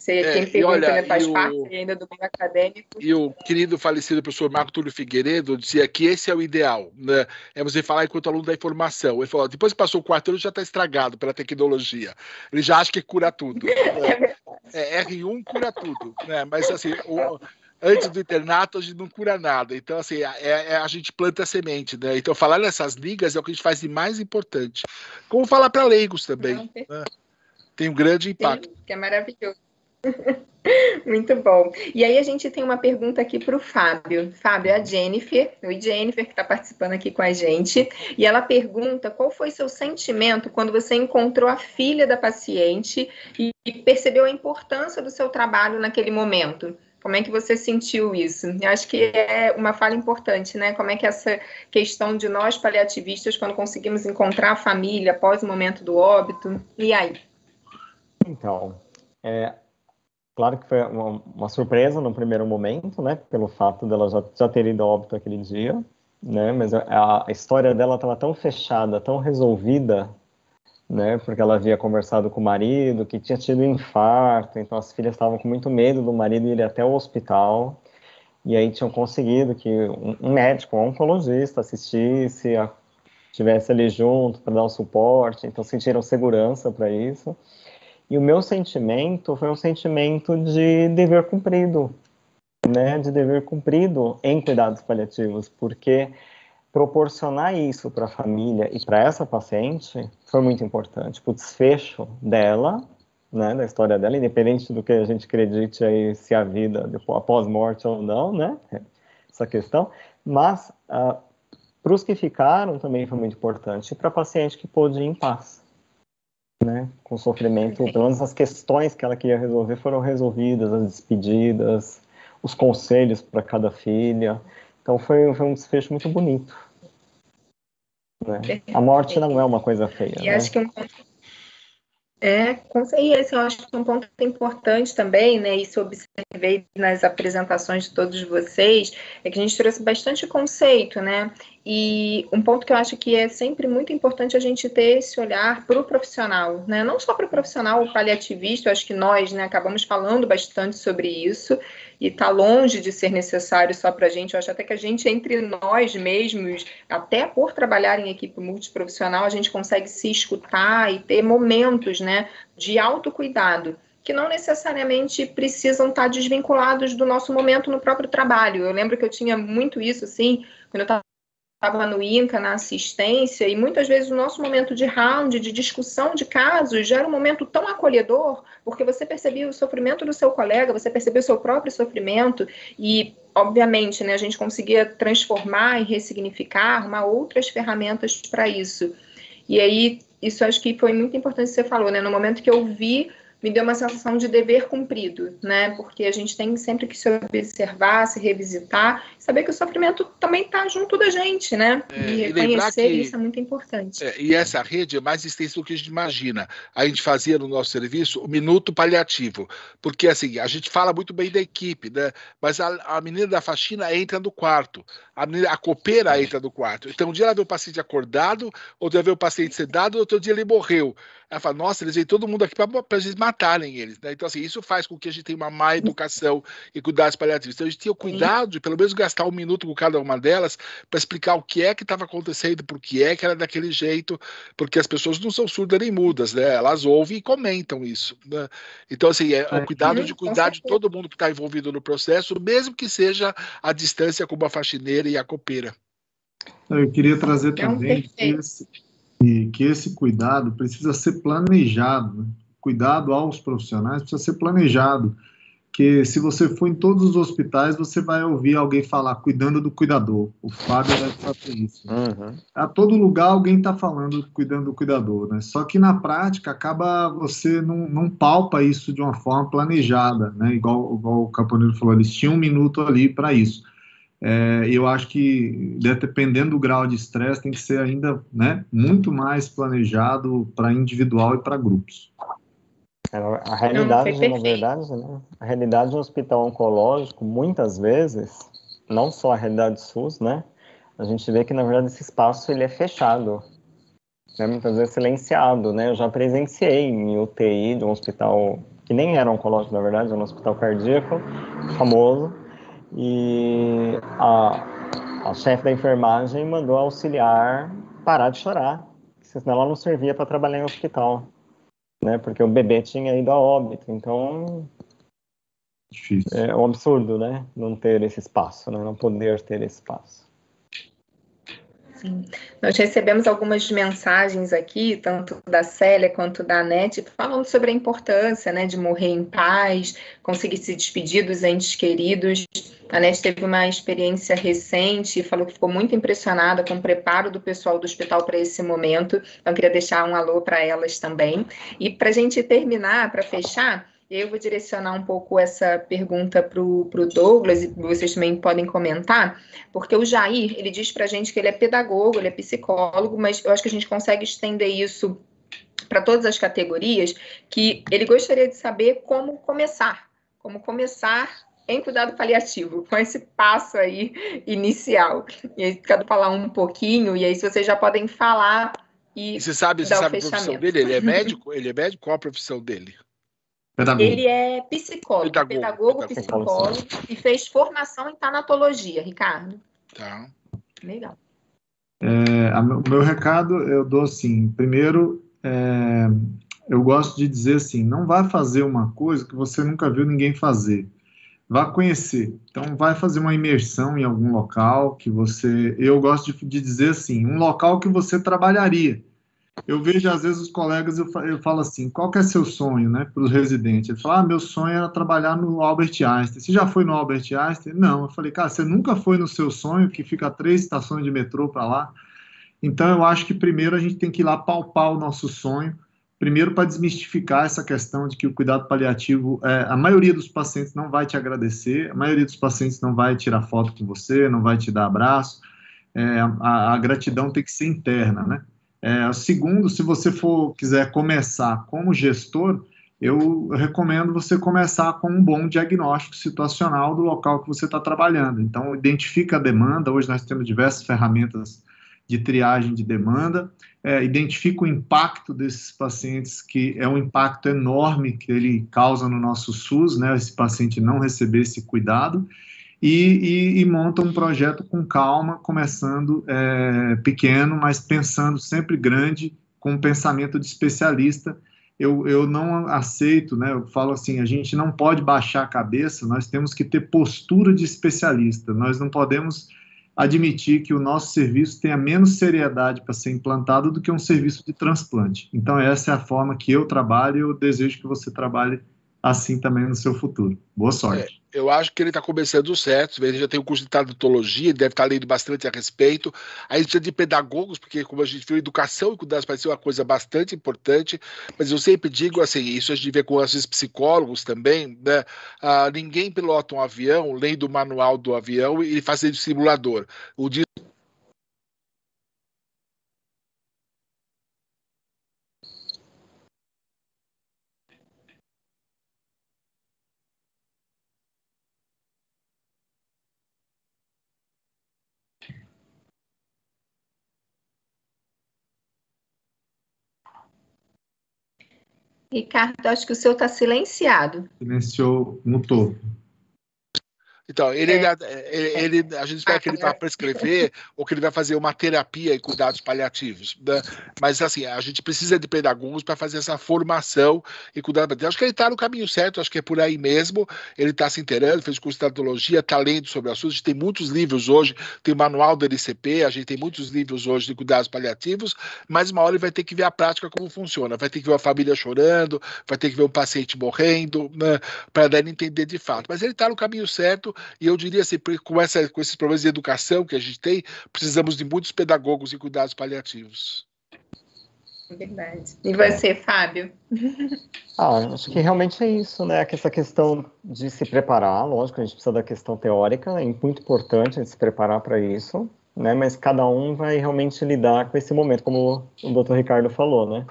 quem pergunta, né, faz parte ainda do meio acadêmico. E o querido falecido professor Marco Túlio Figueiredo dizia que esse é o ideal, né? É você falar enquanto aluno da informação. Ele falou, depois que passou o 4 anos, já está estragado pela tecnologia. Ele já acha que cura tudo. Né? R1 cura tudo, né? Mas, assim, antes do internato, a gente não cura nada. Então, assim, a gente planta a semente, né? Então, falar nessas ligas é o que a gente faz de mais importante. Como falar para leigos também. Né? Tem um grande impacto. Sim, que é maravilhoso. Muito bom. E aí a gente tem uma pergunta aqui para o Fábio. Fábio, a Jennifer, oi Jennifer, que está participando aqui com a gente, e ela pergunta qual foi seu sentimento quando você encontrou a filha da paciente e percebeu a importância do seu trabalho naquele momento. Como é que você sentiu isso? Eu acho que é uma fala importante, né? Como é que essa questão de nós paliativistas, quando conseguimos encontrar a família após o momento do óbito, e aí? Então, claro que foi uma surpresa no primeiro momento, né? Pelo fato dela já ter ido a óbito aquele dia, né? Mas a história dela estava tão fechada, tão resolvida, né? Porque ela havia conversado com o marido, que tinha tido infarto, então as filhas estavam com muito medo do marido ir até o hospital, e aí tinham conseguido que um médico, um oncologista assistisse, estivesse ali junto para dar o suporte, então sentiram segurança para isso. E o meu sentimento foi um sentimento de dever cumprido, né? De dever cumprido em cuidados paliativos, porque proporcionar isso para a família e para essa paciente foi muito importante, para o desfecho dela, né, da história dela, independente do que a gente acredite aí, se a vida após morte ou não, né, essa questão, mas para os que ficaram também foi muito importante, e para a paciente que pôde ir em paz, né, com sofrimento, pelo menos as questões que ela queria resolver foram resolvidas, as despedidas, os conselhos para cada filha. Então foi um desfecho muito bonito. Né? A morte não é uma coisa feia. E acho que esse eu acho que um ponto importante também, né? Isso eu observei nas apresentações de todos vocês, é que a gente trouxe bastante conceito, né? E um ponto que eu acho que é sempre muito importante a gente ter esse olhar para o profissional, né? Não só para o profissional paliativista, eu acho que nós, né, acabamos falando bastante sobre isso, e está longe de ser necessário só para a gente. Eu acho até que a gente, entre nós mesmos, até por trabalhar em equipe multiprofissional, a gente consegue se escutar e ter momentos, né, de autocuidado, que não necessariamente precisam estar desvinculados do nosso momento no próprio trabalho. Eu lembro que eu tinha muito isso, assim, quando eu estava no INCA, na assistência, e muitas vezes o nosso momento de round, de discussão de casos, já era um momento tão acolhedor, porque você percebia o sofrimento do seu colega, você percebia o seu próprio sofrimento, e, obviamente, né, a gente conseguia transformar e ressignificar, arrumar outras ferramentas para isso. E aí, isso acho que foi muito importante que você falou, né? No momento que eu vi, me deu uma sensação de dever cumprido, né? Porque a gente tem sempre que se observar, se revisitar, saber que o sofrimento também está junto da gente, né? E reconhecer isso é muito importante. E essa rede é mais extensa do que a gente imagina. A gente fazia no nosso serviço o minuto paliativo, porque assim, a gente fala muito bem da equipe, né? Mas a menina da faxina entra no quarto, a copeira entra no quarto. Então, um dia ela vê o paciente acordado, outro dia vê o paciente sedado, outro dia ele morreu. Ela fala, nossa, eles veem todo mundo aqui para eles matarem eles, né? Então, assim, isso faz com que a gente tenha uma má educação e cuidados paliativos. Então, a gente tinha o cuidado de, pelo menos, gastar um minuto com cada uma delas para explicar o que é que estava acontecendo, por que é que era daquele jeito, porque as pessoas não são surdas nem mudas, né? Elas ouvem e comentam isso, né? Então, assim, o cuidado de cuidar de todo mundo que está envolvido no processo, mesmo que seja à distância, como a faxineira e a copeira. Eu queria trazer também que esse cuidado precisa ser planejado, né? Cuidado aos profissionais precisa ser planejado, porque se você for em todos os hospitais, você vai ouvir alguém falar cuidando do cuidador. O Fábio deve fazer isso. A todo lugar alguém está falando cuidando do cuidador, né? Só que na prática acaba você não palpa isso de uma forma planejada, né? Igual o Caponeiro falou, eles tinham 1 minuto ali para isso. Eu acho que, dependendo do grau de estresse, tem que ser ainda, né, muito mais planejado para individual e para grupos. A realidade, na verdade, né, a realidade do hospital oncológico, muitas vezes, não só a realidade do SUS, né, a gente vê que, na verdade, esse espaço ele é fechado, né, muitas vezes silenciado, né, eu já presenciei em UTI de um hospital que nem era oncológico, na verdade, era um hospital cardíaco, famoso, e a chefe da enfermagem mandou a auxiliar parar de chorar, senão ela não servia para trabalhar em hospital, né? Porque o bebê tinha ido a óbito. Então, difícil. É um absurdo, né? Não ter esse espaço, né? Não poder ter esse espaço. Sim. Nós recebemos algumas mensagens aqui, tanto da Célia quanto da Anete, falando sobre a importância, né, de morrer em paz, conseguir se despedir dos entes queridos. A Anete teve uma experiência recente e falou que ficou muito impressionada com o preparo do pessoal do hospital para esse momento. Então, queria deixar um alô para elas também. E para a gente terminar, para fechar, eu vou direcionar um pouco essa pergunta para o Douglas, e vocês também podem comentar, porque o Jair, ele diz para a gente que ele é pedagogo, ele é psicólogo, mas eu acho que a gente consegue estender isso para todas as categorias, que ele gostaria de saber como começar em cuidado paliativo, com esse passo aí inicial. E aí, quero falar um pouquinho, e aí se vocês já podem falar e você sabe a profissão dele? Ele é médico? Ele é médico? Qual a profissão dele? Pedagogo. Ele é pedagogo, psicólogo e fez formação em tanatologia, Ricardo. Tá. Legal. O meu recado eu dou assim, primeiro, eu gosto de dizer assim, não vai fazer uma coisa que você nunca viu ninguém fazer. Vá conhecer. Então, vai fazer uma imersão em algum local que você... Eu gosto de dizer assim, um local que você trabalharia. Eu vejo, às vezes, os colegas, eu falo assim, qual que é seu sonho, né, para os residentes? Ele fala, meu sonho era trabalhar no Albert Einstein. Você já foi no Albert Einstein? Não. Eu falei, cara, você nunca foi no seu sonho, que fica 3 estações de metrô para lá? Então, eu acho que primeiro a gente tem que ir lá palpar o nosso sonho, primeiro para desmistificar essa questão de que o cuidado paliativo, a maioria dos pacientes não vai te agradecer, a maioria dos pacientes não vai tirar foto com você, não vai te dar abraço, a gratidão tem que ser interna, né? Segundo, se você quiser começar como gestor, eu recomendo você começar com um bom diagnóstico situacional do local que você está trabalhando. Então, identifica a demanda, hoje nós temos diversas ferramentas de triagem de demanda, identifica o impacto desses pacientes, que é um impacto enorme que ele causa no nosso SUS, né, esse paciente não receber esse cuidado, e monta um projeto com calma, começando pequeno, mas pensando sempre grande, com um pensamento de especialista. Eu não aceito, né, eu falo assim, a gente não pode baixar a cabeça, nós temos que ter postura de especialista, nós não podemos admitir que o nosso serviço tenha menos seriedade para ser implantado do que um serviço de transplante. Então, essa é a forma que eu trabalho e eu desejo que você trabalhe assim também no seu futuro. Boa sorte. Eu acho que ele está começando certo, ele já tem o curso de tanatologia, ele deve estar lendo bastante a respeito. Aí precisa de pedagogos, porque como a gente viu, educação e cuidados parece ser uma coisa bastante importante, mas eu sempre digo assim, isso a gente vê com esses psicólogos também, né? Ninguém pilota um avião lendo o manual do avião e fazendo simulador. Ricardo, acho que o seu está silenciado. Silenciou, mutou. Então, a gente espera que ele vá prescrever ou que ele vai fazer uma terapia em cuidados paliativos, né? Mas, assim, a gente precisa de pedagogos para fazer essa formação em cuidados paliativos. Acho que ele está no caminho certo, acho que é por aí mesmo. Ele está se inteirando, fez curso de tratologia, está lendo sobre o assunto. A gente tem muitos livros hoje, tem o manual do LCP, a gente tem muitos livros hoje de cuidados paliativos, mas uma hora ele vai ter que ver a prática como funciona. Vai ter que ver a família chorando, vai ter que ver um paciente morrendo, né, para daí entender de fato. Mas ele está no caminho certo. E eu diria assim, com esses problemas de educação que a gente tem, precisamos de muitos pedagogos em cuidados paliativos. Verdade. E você, Fábio? Acho que realmente é isso, né? Essa questão de se preparar, lógico, a gente precisa da questão teórica, é muito importante a gente se preparar para isso, né? Mas cada um vai realmente lidar com esse momento, como o Dr. Ricardo falou, né?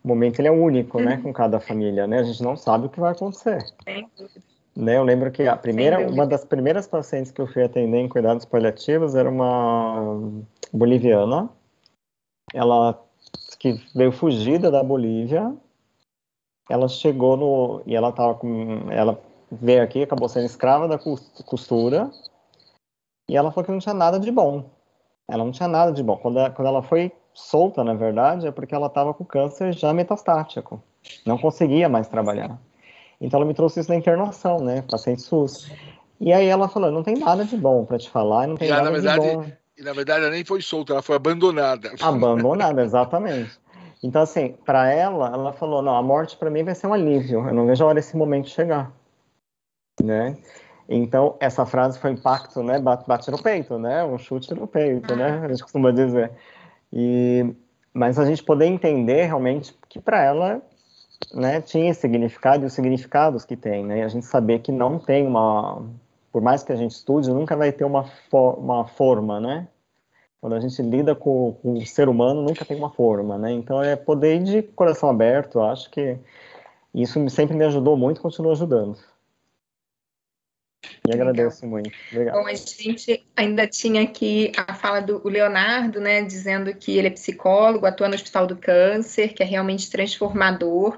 O momento ele é único, né? Com cada família, né? A gente não sabe o que vai acontecer. Sem dúvida. Né, eu lembro que uma das primeiras pacientes que eu fui atender em cuidados paliativos era uma boliviana. Ela que veio fugida da Bolívia. Ela chegou e ela veio aqui, acabou sendo escrava da costura. E ela falou que não tinha nada de bom. Ela não tinha nada de bom. Quando ela foi solta, na verdade, é porque ela estava com câncer já metastático. Não conseguia mais trabalhar. Então ela me trouxe isso na internação, né, paciente SUS. E aí ela falou, não tem nada de bom para te falar, não tem nada de bom. E na verdade ela nem foi solta, ela foi abandonada. Abandonada, exatamente. Então assim, para ela falou, não, a morte para mim vai ser um alívio, eu não vejo a hora desse momento chegar, né? Então essa frase foi impacto, né, bate no peito, né, um chute no peito, né, a gente costuma dizer. Mas a gente poder entender realmente que para ela, né, tinha esse significado e os significados que tem, né, e a gente saber que não tem por mais que a gente estude, nunca vai ter uma forma, né, quando a gente lida com o ser humano, nunca tem uma forma, né, então é poder ir de coração aberto, eu acho que isso sempre me ajudou muito e continua ajudando. E agradeço muito. Obrigado. Bom, a gente ainda tinha aqui a fala do Leonardo, né, dizendo que ele é psicólogo, atua no Hospital do Câncer, que é realmente transformador,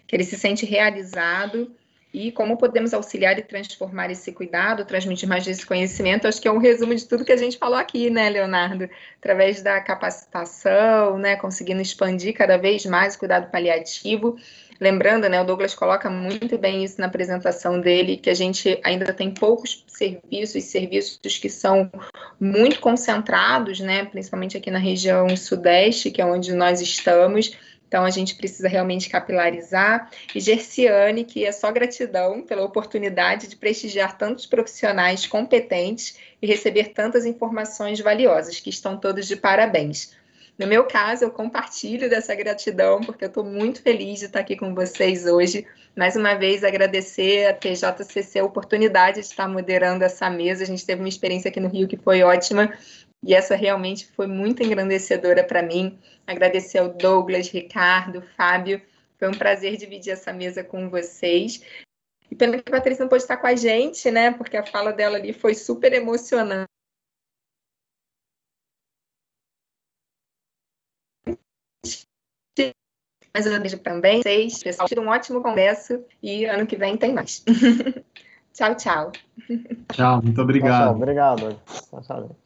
que ele se sente realizado, e como podemos auxiliar e transformar esse cuidado, transmitir mais desse conhecimento, acho que é um resumo de tudo que a gente falou aqui, né, Leonardo? Através da capacitação, né, conseguindo expandir cada vez mais o cuidado paliativo. Lembrando, né, o Douglas coloca muito bem isso na apresentação dele, que a gente ainda tem poucos serviços que são muito concentrados, né, principalmente aqui na região sudeste, que é onde nós estamos. Então, a gente precisa realmente capilarizar. E Gerciane, que é só gratidão pela oportunidade de prestigiar tantos profissionais competentes e receber tantas informações valiosas, que estão todos de parabéns. No meu caso, eu compartilho dessa gratidão, porque eu estou muito feliz de estar aqui com vocês hoje. Mais uma vez, agradecer a TJCC a oportunidade de estar moderando essa mesa. A gente teve uma experiência aqui no Rio que foi ótima, e essa realmente foi muito engrandecedora para mim. Agradecer ao Douglas, Ricardo, Fábio. Foi um prazer dividir essa mesa com vocês. E pena que a Patrícia não pôde estar com a gente, né? Porque a fala dela ali foi super emocionante. Mas eu desejo também vocês, pessoal, um ótimo congresso e ano que vem tem mais. Tchau, tchau. Tchau, muito obrigado. Tchau, obrigado. Tchau, tchau.